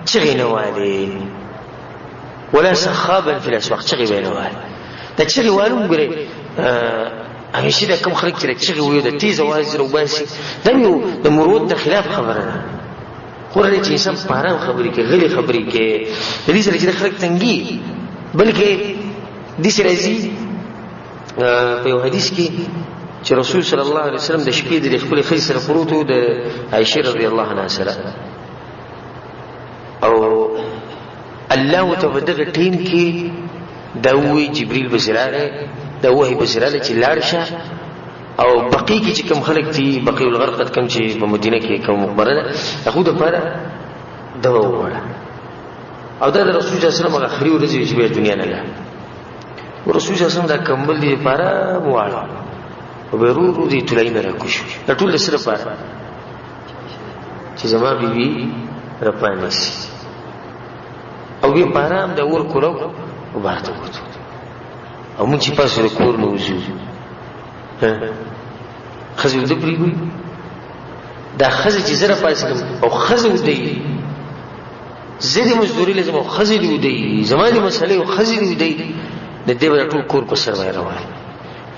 چغې نه والي ولا سخابا فی الاسواق، چغې به نه والي. دا چغې والو ګورئ همیشه دا کوم خلک چې چغې وایي د تیز اواز سره وباسي، دا یو د مروت د خلاف خبره ده. خو راځي چې انسان په ارام خبرې کوي، غلي خبرې کوي، د دې سره چې خلک تنګي. بلکې دې سره راځي په یو حدیث کې چې رسول صلی الله علیه وسلم د شپې د خپل ښځې سره پروت و، د عائشه رضی الله عنها سره، او الله ته په دغه ټیم کې دا وی جبريل بزراله، دا وحی بزراله چې لاړ شه او بقی کې چې کوم خلک دي، بقی الغرقد کوم چې په مدینه کې کوم مقبره ده، هغه د پاره دوا وړه. او دا د رسول صلی الله علیه وسلم اخري ورځ چې په دنیا نه لاړ. رسول صلی الله علیه وسلم دا کمبل دی لپاره واړه او ورورو دي تلای نه راکوش، دا ټول سره پاره چې زما بیبي رپانه شي. او به پارام د ور کورو او بارته وته، او مونږ چې پاسه کور نو وځو خزو د پریګو دا خزه چې زره پاسه او خزو دی زه مزدوري لازم او خزه دی زمانه مسلې او خزه دی د دې وړ ټول کور په سر وای روان.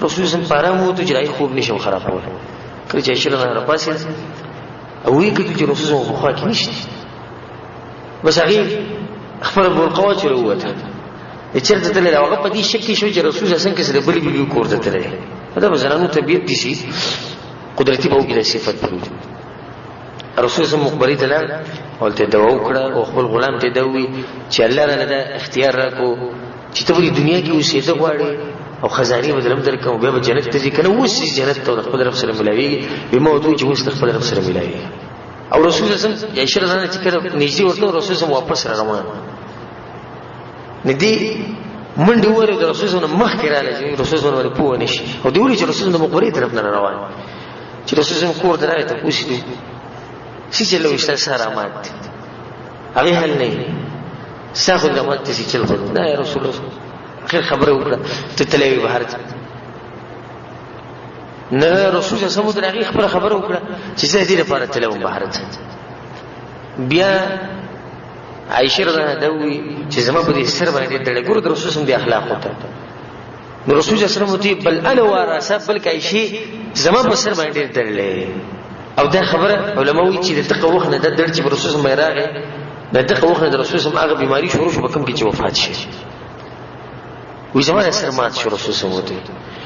رسول الله پارام وته چې راي خوب نشم خرابول کړي چې شر نه را پاسه او وی کړي چې رسول الله خو کې نشته. بس هغه خبر بولقوا چې وروته چیرته تللی هغه په دې شک کې شو چې رسول الله څنګه سره بلی بلی کور ته تللی. دا بزرانو طبيعت دي شي قدرتي به وګړي صفات دی. رسول الله مخبري دلال ولته دوا وکړه او خپل غلام ته دوی چې الله تعالی دا اختیار راکو چې ته په دنیا کې اوسېده غواړي او خزانه بدلم درکو بیا به جنت ته ځي کنه وسی جنت ته خپل رب سره ملاوي به موضوع چې وس خپل رب سره ملاوي. او رسول الله صلی عائشہ رضی الله عنها چې کړه نږدې ورته رسول الله واپس را روان ندی منډه وره د رسول الله مخ کې رااله رسول الله ولې پوه نشي او دی ولې چې رسول الله مقبره طرف نه روان چې رسول الله کور درای ته پوښتنه چې چلو وشته سره مات هغه حل نه ساخو د مات چې چل خو نه رسول الله خیر خبره وکړه ته تلوي بهر نه رسول الله سمو درغه خبره وکړه چې زه دې لپاره تلوم بهر بیا عائشہ رضی الله عنها دوی چې زما په دې سر باندې دړې ګورو د رسول الله د اخلاق وته نو رسول الله صلی الله علیه وسلم بل انا ورثه بلکې عائشہ زما په سر باندې دړلې. او دا خبره علماء وی چې د دغه وخت نه د دړ چې رسول الله راغی د دغه وخت نه د رسول الله هغه بیماری شروع شو بکم کې چې وفات شي وې زما سر مات شو رسول الله وته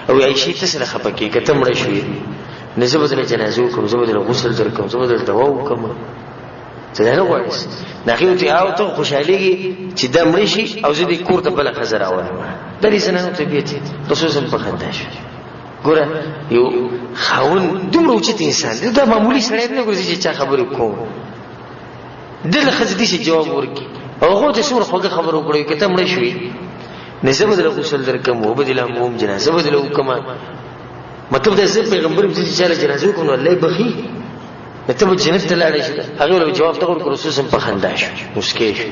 او عائشہ تسره خپکه کته مړ شوې نه زبدل جنازو کوم زبدل غسل درکوم زبدل دوا وکم څنګه وایي ناخیو ته او ته خوشاليږي چې د مړ شي او زه دې کور ته بل خزر اول د دې سنن طبيعت رسول الله په خندا شو. ګوره یو خاون دومره اوچت انسان دا معمولی سړی نه ګورځي چې چا خبرو کوم دل خزدي شي جواب ورکي او هغه ته څومره خوږه خبرو کړو کته مړ شوی نسبت له غسل درکم او بدله موم جنازه بدله وکما مطلب دا زه پیغمبر چې چاله جنازه کوم الله بخي ته به جنت ته لاړې شي. هغه له جواب ته ورکړ رسول سم په خندا شو مسکې شو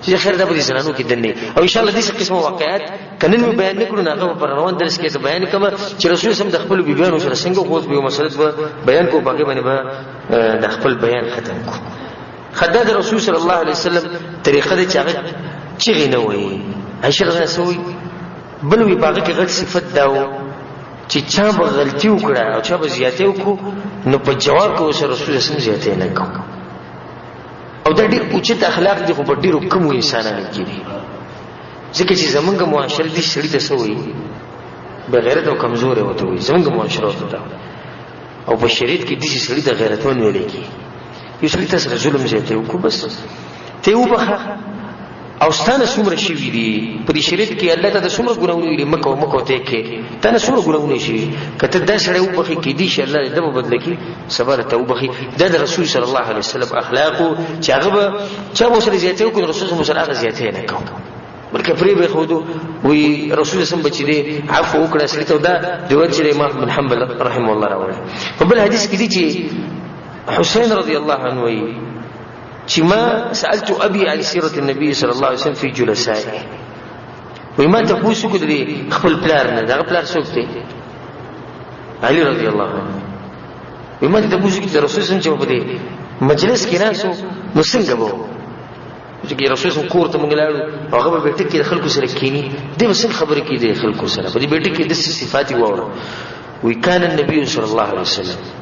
چې خیر دا به زنانو کې دنه او ان شاء الله دې قسمه واقعات کنن مې بیان نکړو نه هغه پر روان درس کې ته بیان کوم چې رسول سم د خپل بیبيانو سره څنګه خوښ به مسله بیان کو باقي باندې به د خپل بیان ختم کو. خداد رسول صلی الله علیه وسلم طریقه دې چې هغه چیغې نه وایي عائشہ رضی الله عنها بل وی باغ کې غټ صفت داو چې چا به غلطي وکړه او چا به زیاتې وکړو نو په جواب کې اوس رسول سم زیاتې نه کوي او دا ډېر اوچت اخلاق دي خو په ډېرو کمو انسانانو کې دي ځکه چې زمونږ معاشره دي سړي ته څه وایي بغیرت او کمزوري ورته وایي زمونږ معاشره ورته او په شریعت کې دې سړي ته غیرتمن ویل کېږي یو سړي ته سره ظلم زیاتې وکړو بس ته وبخه او ستانه څومره شي دي په دې شریعت کې الله تعالی څومره ګناونه ویلي مکو ته کې تنه څومره ګناونه شي کته دا سره وبخي کې دي چې الله دې بدل کړي صبر ته وبخي د رسول صلی الله علیه وسلم اخلاق چې هغه چا مو سره زیاتې وکړي رسول صلی الله علیه وسلم زیاتې نه کوي بلکې پری به خودو وی رسول سم بچی دی عفو وکړه سړي ته دا د ورچې امام بن حنبل رحم الله راوړي په بل حدیث کې دي چې حسین رضی الله عنه وی چې ما سألت ابي عن سيره النبي صلى الله عليه وسلم في جلسائه وما تاسو کو دي خپل پلار نه دا پلار څوک دی علي رضی الله عنه وما تاسو کو رسول سم چې په دې مجلس کې راسو نو څنګه وو چې رسول سم کور ته مونږ هغه به بیٹک کې خلکو سره کینی دې وسل خبره کې دې خلکو سره په دې بیٹک کې د صفات وو وی کان النبي صلی الله علیه وسلم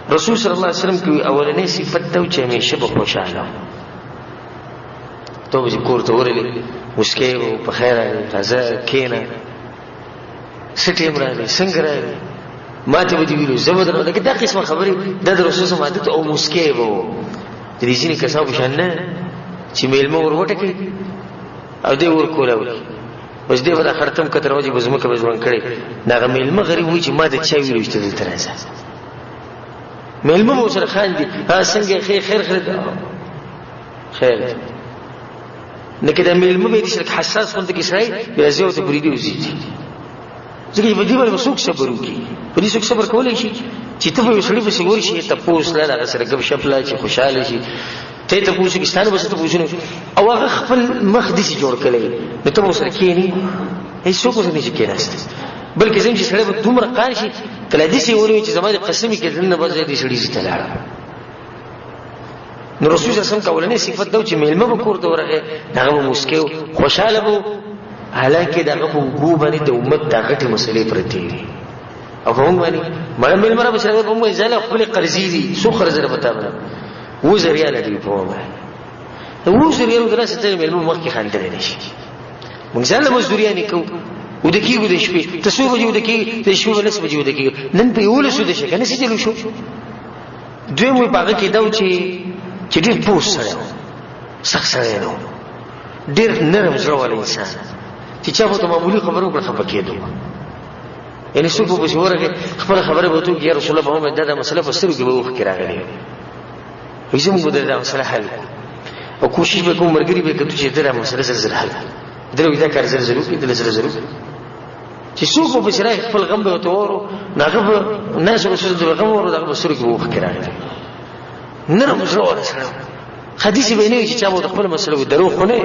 رسول صلی الله علیه وسلم کی اولنې صفت ته چې همیشه په خوشاله تو به کور ته ورلې مسکه او په خیر تازه کینه سټیم راځي څنګه راځي ما ته به ویلو زبردست دا قسمه خبرې د رسول صلی الله علیه وسلم او مسکه وو د دې ځینې کسانو په شان نه چې میلمه ورغټه کوي او دې ور کولاوي اوس دې ودا خرتم کتر وځي بزمکه بزون کړي دا میلمه غریب وي چې ما د چا ویلو چې دلته راځي میلمه مو سره خان دي ها څنګه خیر نه کده میلمه به دې حساس خوند کې شای بیا زیو ته بریدي وزي ځکه په دې باندې وسوک صبر وکي په دې څوک صبر کولای شي چې ته به وسړي په سیګور شي ته پوس لاله سره غب شپلا چې خوشاله شي ته پوښتنه کې ستانه بس ته پوښتنه او هغه خپل مخ دې جوړ کړي نو ته وسره کېنی هیڅ څوک نه شي کېناست بلکې زم چې سره به دومره قار شي کله دې سي ورو چې زموږ قسمی کې دنه بځای دې سړي ته لاړ نو رسول الله صلی الله علیه وسلم صفات دا چې میلمه به کور ته ورغه هغه مسکیو خوشاله وو حالکه دغه په وګو باندې د امت د غټي مسلې پرته وي او هم باندې مړ میلمه را بشره په موږ ځاله خپل قرضې دي سو قرض را پتا باندې و زریاله دی په موږ و زریاله دراسه ته میلمه مخ کې خاندل نشي موږ ځاله مزدوري نه کوو ودکیږي د شپې تاسو به ودکیږي د شپې ولس به ودکیږي نن په یول سو د شي کنه سې شو دوی مو پاګه کې دا چې ډېر پوس سره سخت سره نو ډېر نرم زړه ول انسان چې چا په معمولی خبرو پر خپه کېدو یعنی څوک په شوره خپل خبره وته کې رسول الله محمد دا مسله په سر کې به وخت راغلی وي زموږ د مسله حل او کوشش به کوم مرګري به کړو چې دا مسله سره حل درو دا کار زر ضروري دل سره ضروري چې څوک په شرای خپل غم به وتورو ناغه ناس رسول الله غم ورو دغه سره کې وخت راغلی نرم زړه ول سره حدیث به نه چې چا مو خپل مسله درو خو نه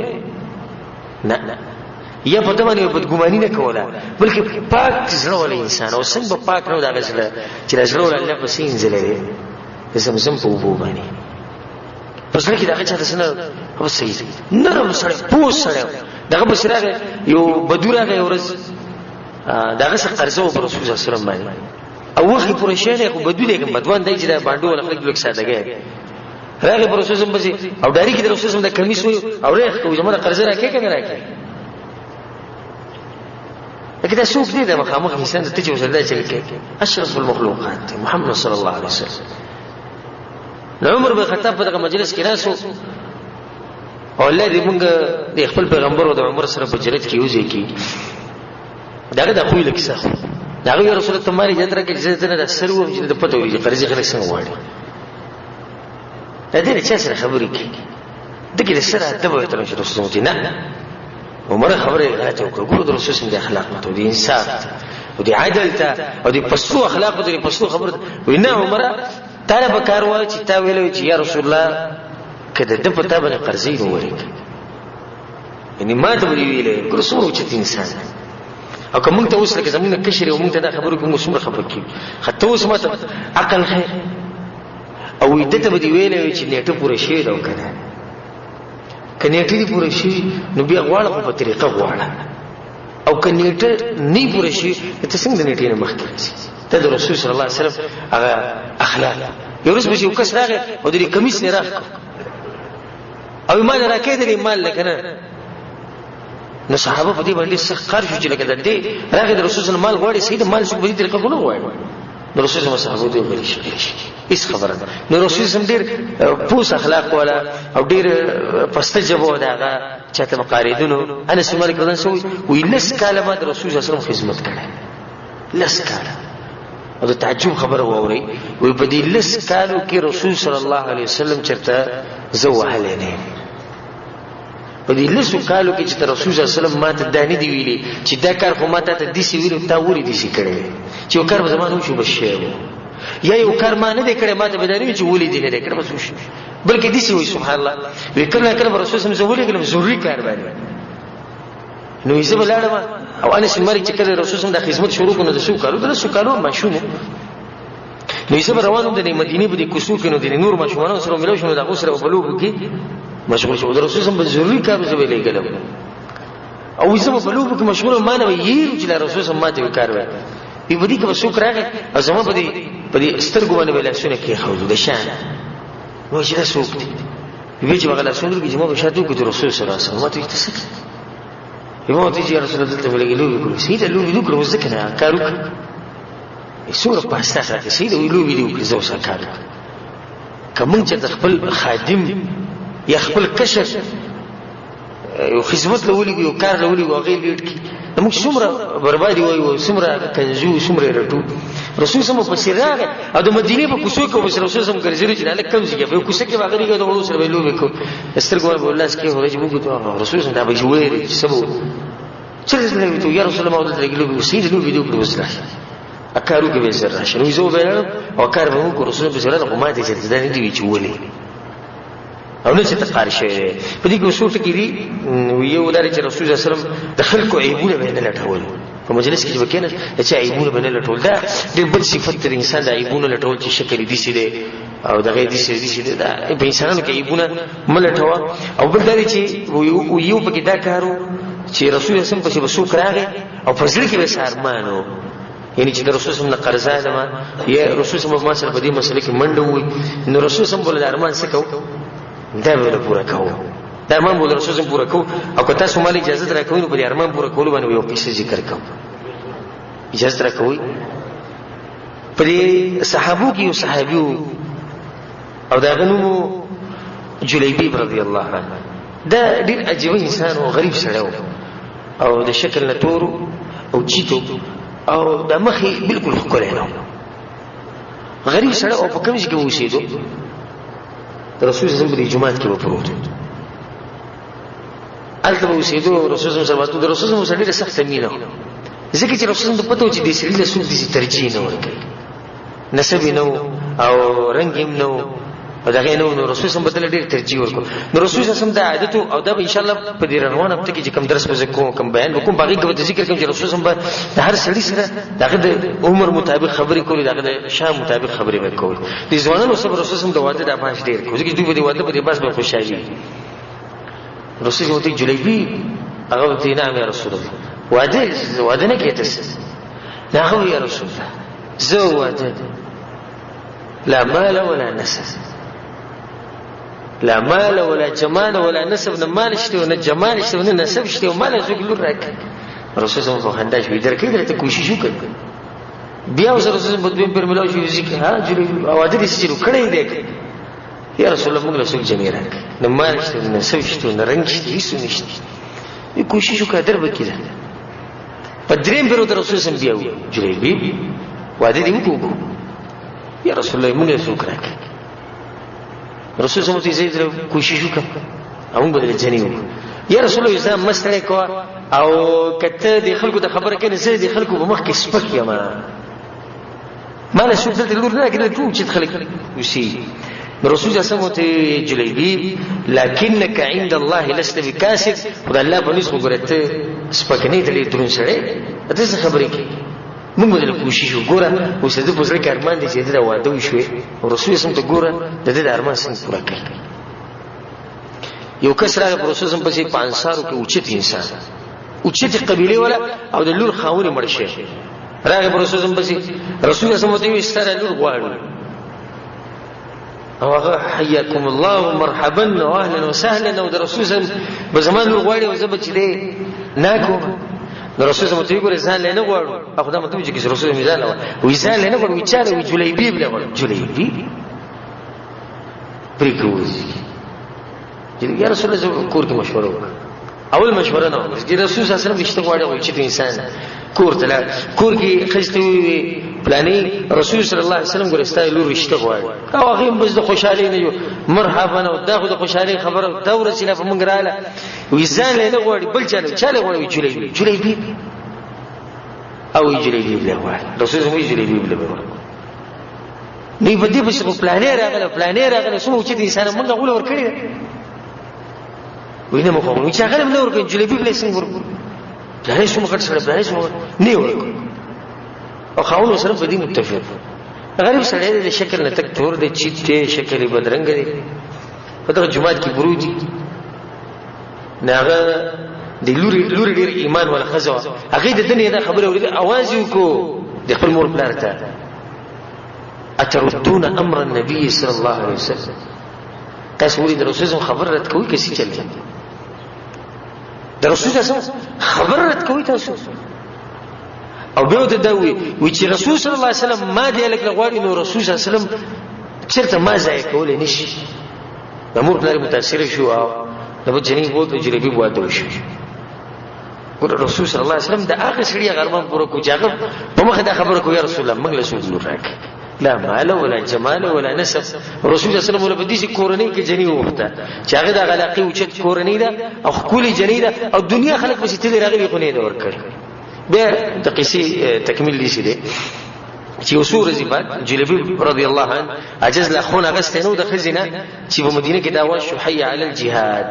یا په دمانه په بدګماني نه کوله بلکې پاک زړه ول انسان او څنګه پاک نو دا غزله چې زړه ول الله په سین زلې زمزم په وبو باندې پس نه کې دا چې تاسو نه او صحیح نرم سره پوس سره دغه بشراغه یو بدوراغه ورځ دغه څخه قرضو پر رسول الله صلی الله علیه وسلم او وخت پرې شه خو بدولې کوم بدوان دای چې دا باندې ول خلک لوک سادهګي راغه پر رسول الله او داری کې رسول الله د کمیس او رخ کو زموږ قرض راکې کنه راکې لکه دا سوق دي دا مخامخ انسان ته چې وسره چې کې اشرف المخلوقات محمد صلی الله علیه وسلم عمر بن خطاب په دغه مجلس کې راسو او الله دې موږ د خپل پیغمبر او د عمر سره په جنت کې یوځي کی داګه د خو لکه څه داګه رسول الله تمہاری جندره کې عزت نه د سرو چې د پته وي قرضې خلک څنګه واړي دا دې چې سره خبرې کې دغه سره ادب او احترام چې رسول الله نه عمر خبره غلطه وکړه ګور د رسول الله د اخلاق ته د انصاف او د عدل ته او د پښتو اخلاق ته د پښتو خبره وینا عمر تعالی به کار وای چې تا ویلو چې یا رسول الله کله د پتا باندې قرضې نو ورېک یعنی ما ته ویلې ګرسو چې انسان او کوم ته اوس لکه زمونږ کشر او مونږ ته دا خبرو کوم څومره خپکی خته اوس ماته عقل خیر او دته به دی ویلې چې نیټه پوره شي دا کنه کنيټه دی پوره شي نو بیا غواړه په طریقه غواړه او کنيټه نه پوره شي ته څنګه نیټه نه مخکې ته د رسول صلی الله علیه وسلم هغه اخلاق یو ورځ به یو کس راغی او د کمیس نه راخ او مال راکېدلی مال لکنه نو صحابه په دې باندې سخت کار شو چې لکه د دې راغی د رسول الله مال غواړي سید مال څه په دې طریقه نه غواړي نو رسول الله صحابه ته ویل شي هیڅ خبره ده نو رسول الله ډیر پوس اخلاق ولا او ډیر پسته جواب داغه چاته مقاریدونو انس مالک رضی الله عنه وی لس کلمات رسول الله صلی الله علیه وسلم خدمت کړه لس کاله او د تعجب خبره ووري وی په دې لس کالو کې رسول صلی الله علیه وسلم چرته زوهله نه په دې لسو کالو کې چې رسول صلی الله علیه وسلم ماته دانی دی ویلي چې دا کار خو ماته ته دې سی ویلو تا وری دې سی کړی چې یو کار په زمانو شو بشه یا یو کار ما نه دې کړی ماته بدانی چې ولې دې نه کړی بس وشو بلکې دې سی وی سبحان الله وکړه کړه رسول صلی الله علیه وسلم ضروري کار باندې نو یې زبلاړم او انس مالک چې کله رسول صلی الله علیه وسلم د خدمت شروع کړو د سو کالو د سو کالو ماشوم نو یې روانو د مدینه په کوڅو کې نو د نور ماشومان سره ملو شنو د غسر او بلوغ کې مشغول شو د رسول صلی الله علیه وسلم ضروري کار زوی لګلم او یې په بلوغ کې مشغول ما نه یې چې رسول صلی الله علیه وسلم کار وکړي په دې کې وسو راغی او زما په دې سترګو باندې ولاسونه کې خو د شان نو چې رسول دې چې هغه لاسونه کې جمع بشاتو کې رسول صلی الله علیه وسلم ته تسک یو ته چې رسول الله ته ولګلو وکړي سید له لو کړو ځکه کارو سوره پاسته راځي سید ویلو ویلو کې زو سکار کوم چې خپل خادم یا خپل کشر یو خدمت لولي یو کار لولي واغې لیټ کی موږ څومره بربادي وایو څومره کنجو څومره رټو رسول الله په سیراغه او د مدینه په کوڅو کې رسول الله صم ګرځي چې له کم ځای په کوڅه کې واغې کې د ورو سره ویلو وکړو استرګو په الله کې هورې موږ ته رسول الله دا به جوړي سبو چې رسول الله یا رسول الله مو ته لګلو سید لو ویډیو کړو وسره اکارو کې به سره شنو زو به او کار به موږ رسول الله سره کومه دي چې دا نه دی چولې او نه چې تقار شي په دې کې وسوټ کې دی یو لري چې رسول الله صلی الله علیه وسلم د خلکو عیبونه به نه لټول په مجلس کې وکینه چې عیبونه به نه لټول دا د بل صفت د انسان د عیبونه لټول چې شکل دي سي دي او دغه دي سي دي دا په انسانانو کې عیبونه ملټوا او بل دا چې یو په کې دا کارو چې رسول الله صلی الله علیه وسلم په وسوک راغی او فضل کې به سارمانو یعنی چې رسول الله نه قرضا ده یا رسول الله ما سره په دې مسله کې منډه وي نو رسول الله بوله ارمان څه کو دا ویل پورا کوو دا ارمان بوله رسول الله پورا کوو او که تاسو مال اجازه راکوئ نو په ارمان پورا کول باندې یو پیسې ذکر کوم اجازه راکوئ په دې صحابو کې یو صحابي او دا غنو جلیبی رضی الله عنه دا ډیر عجیب انسان او غریب سره او د شکل نتور او چیتو او د مخې بالکل ښکلی نه غریب سړی او په کوم ځای کې اوسېدو د رسول صلی الله علیه وسلم په جومات کې به پروت هلته به اوسېدو رسول صلی الله علیه وسلم د رسول صلی الله علیه وسلم ډېره سخته مینه ځکه چې رسول صلی الله علیه وسلم ته پته و چې دې سړي له څوک داسې ترجیح نه ورکوي نسب یې نه و او رنګ یې هم نه و او دغه نه نو رسول صلی الله علیه وسلم ډېر ترجیح ورکړ نو رسول صلی الله علیه وسلم دا عادت او دا به ان شاء الله په دې روان هفته کې چې کوم درس به کوم کوم بیان وکم باقي کې ذکر کوم چې رسول صلی الله علیه وسلم د هر سړي سره دغه د عمر مطابق خبرې کولې دغه د شام مطابق خبرې وکول د ځوانانو سره رسول صلی الله علیه وسلم د واده د افاش ډېر کوي چې دوی په واده په بس به خوشالي رسول الله ته جلیبی هغه ته نعم یا رسول الله واده نه کېته نه هو یا رسول الله زو واده لا مال ولا نسب لا مال ولا جمال ولا نسب نه مال شته نه جمال شته نه نسب شته مال زګلو راک رسول الله په خنداش وی درکې درته کوشش وکړ بیا رسول الله په دې پر ملو شو ذکر ها جوړ اواز دې چې کړه دې یا رسول الله موږ له څوک جمع راک نه مال شته نه نسب شته نه رنگ شته هیڅ نشته یې کوشش وکړ در وکړه په دریم پیرو د رسول الله بیا جوړې واده دې وکړو یا رسول الله موږ له څوک راک رسول الله صلی الله علیه وسلم کوشش وکړ او موږ بدل جنیو یا رسول الله اسلام مسله کو او کته د خلکو د خبره کې نه زه د خلکو په مخ کې سپک یم ما له څوک دلته لور نه کړي ټول چې خلک وسی. رسول الله صلی الله علیه وسلم جلیبی لکنک عند الله لست بکاسب. خدای الله په نس وګورته سپکنه دې درون سره اته څه خبرې کوي. موږ بدل کوشش وګوره اوس دې په سره کې ارمان دي چې دا واده وشوي او رسول الله څنګه ګوره د دې ارمان څنګه پورا کړي. یو کس راغی په رسول الله په 500 کې اوچت انسان اوچت قبيله ولا او د لور خاوري مړ شي راغی په رسول الله په رسول الله سمته وي ستاره لور غواړي او هغه حياكم الله ومرحبا واهلا وسهلا او د رسول الله په زمان لور غواړي او زبچ دې ناکو د رسول الله متي ګور ځان نه غواړو اخو دا مته چې رسول الله ځان او ځان نه غواړي چاره وی جلیبی بل غواړي جلیبی پریکوز یا رسول الله کور کې مشوره اول مشوره نه چې رسول الله صلی الله علیه وسلم رښتیا غواړي چې انسان کور ته کور کې خسته وي پلاني رسول صلی الله علیه وسلم ګرځتای لور رښتیا غواړي او هغه بس د خوشحالي نه یو مرحبا او داخله د خوشحالي خبره دا ورسینه په مونږ رااله وی ځان نه غواړي بل چاله غواړي جلیبی او جلیبی بل غواړي رسول الله جلیبی بل غواړي نه په دې په پلانې راغله سمو چې انسان مونږ غول ور کړی وینه مخ مو چې هغه نور کې جلیبی بل څنګه ورکو پلانې سمو کټ سره پلانې سمو نه ورکو او خاون سره په دې متفق غریب سره د شکل نه تک تور د چیته شکل بدرنګ دی په دغه جمعات کې بروجي ناغه د لوري ډیر ایمان ولا خزو هغه د دنیا د خبره ورته आवाज وکړو د خپل مور پلار ته اتردون امر النبي صلى الله عليه وسلم تاسو ولې د رسول خبر رد کوي کسي چل د رسول خبر رد کوي تاسو او به ته دوی و چې رسول صلی الله علیه وسلم ما دی لکه غواړي نو رسول صلی الله علیه وسلم چیرته ما ځای کول نشي د مور پلار متاثر شو او د جنې وو ته جلیبی واده شو ګور رسول صلی الله علیه وسلم د هغه سړي غرمان پوره کو جاګه په مخه دا خبره کو یا رسول الله موږ له سود نور راک لا مال ولا جمال ولا نسب رسول الله صلی الله علیه وسلم په دې کورنۍ کې جنې وخته چې هغه د غلاقي او چت کورنۍ ده او خولي جنې ده او دنیا خلک په ستې راغلي خو نه دا ور کړ به د قصې تکمیل دي شي چې وسور زیبات جلیبی رضی الله عنه عجز له خونه غستنو د خزینه چې په مدینه کې دا و شو حي علی الجهاد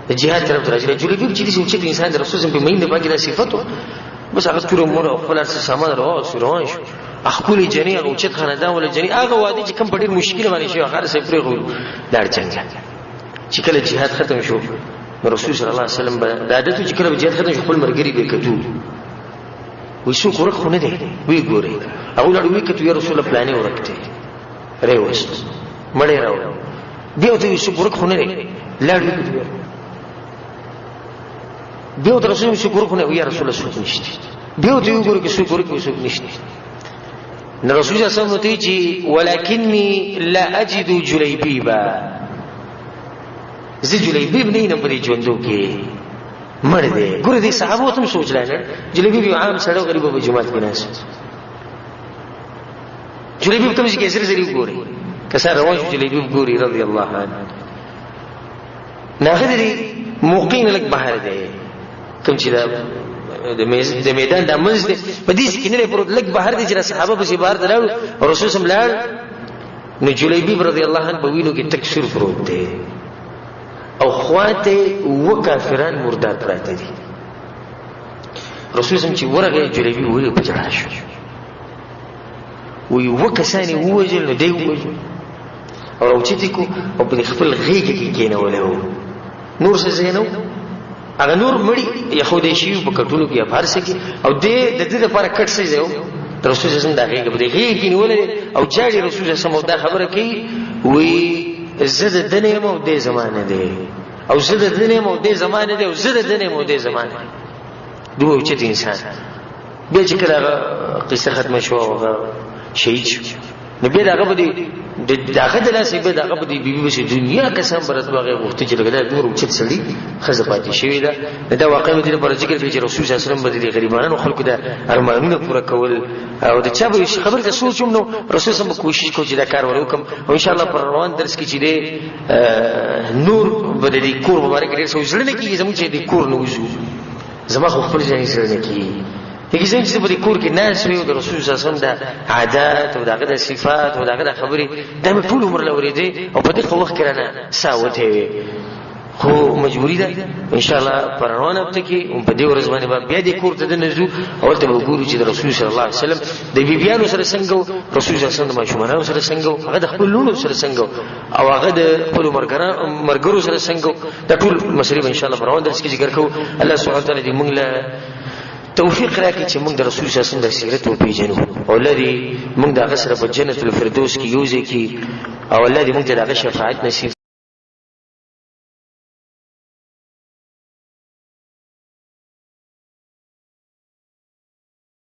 الجهاد طرف راځي جلیبی چې انسان د رسول په مینه باندې د صفاتو بس هغه ټول مور او خپل سامان راو روان شو خپل جنې او چې خاندان ولا جنې هغه وادي چې کوم ډیر مشکل باندې شي هغه سره پرې غو لار څنګه چې کله جهاد ختم شو رسول صلی الله علیه وسلم د عادت چې کله جهاد ختم شو خپل مرګري به کتو وې شو کور خو نه دی وی ګوري او لړ وی کتو یا رسول الله پلانې ورکته ریوست مړې راو دیو ته شو کور خو نه دی لړ وی کتو دیو ته رسول شو کور خو نه یا رسول الله شو نشته دیو ته وګوري کې شو کور کې شو نشته نو رسول الله صلی الله علیه وسلم ته ولکنی لا اجد جلیبیبا زه جلیبیب نه نم پرې ژوندو کې مړ دی ګور دي صحابه ته سوچ لای جلیبیب عام سره غریب په جماعت کې ناس جلیبیب ته چې کیسر زری ګوري کسر روان شو جلیبیب ګوري رضی الله عنه ناخذري موقین لک بهر دی کوم چې د میدان د منځ دی په دې کې نه پروت لک بهر دي چې صحابه په بهر دراو رسول صلی الله علیه وسلم نو جلیبیب رضی الله عنه په وینو کې تکثیر پروت دی او خواته و کافران مردار پراته دي رسول سم چې ورغه جلیبی وې په جړا شو وی وکسانی وجل نو دی وجل او چې کو او په خپل غیږ کې کېنولو نور څه زینو هغه نور مړی يهودي شي په کټونو کې فارسي کې او د دې لپاره کټ څه زیو رسول سم دا غیږ په غیږ کې نیولې او جاړي رسول سم دا خبره کوي وی زده دنه مو د زمانه دی او زده دنه مو د زمانه دی او زده دنه مو د زمانه دوه چې انسان به چې کله قصه ختم شو او شهید شو نو به داغه بده داغه د لاسه به داغه بده بیبي بشه دنیا قسم برت واغه وخت چې لګل دور چې سړي خزه پاتې شوی دا واقع مې د پر ذکر کې چې رسول صلی الله علیه وسلم بده غریبانو خلکو د ارمانونو پوره کول او د چا به خبر ته سوچوم نو رسول صلی الله کوشش کو چې دا کار وکم او ان شاء الله پر روان درس کې چې د نور بده د کور مبارک ډیر سوچل نه کیږي زموږ چې د کور نه وځو زما خپل ځای سره نه کیږي لکه څنګه چې په دې کور کې ناس وي او د رسول صلی الله علیه وسلم د عادات او دغه د صفات او دغه د خبرې دا مې ټول عمر لورېدې او په دې وخت کې رانه ساوته وي خو مجبوری ده ان شاء الله پر روانه هفته کې په دې ورځ باندې بیا دې کور ته نزو او ته وګورو چې د رسول صلی الله علیه وسلم د بیبيانو سره څنګه رسول صلی الله علیه وسلم د ماشومانو سره څنګه هغه د خپل لونو سره څنګه او هغه د خپل مرګرو سره څنګه د ټول مسلې ان شاء الله پر روانه درس کې ذکر کوو. الله سبحانه وتعالى دې موږ له توفیق راکړي چې موږ د رسول صلی الله علیه وسلم د سیرت او پیژنو او لري موږ د هغه سره په جنت الفردوس کې یوځای کی او الله دې موږ ته د هغه شفاعت نصیب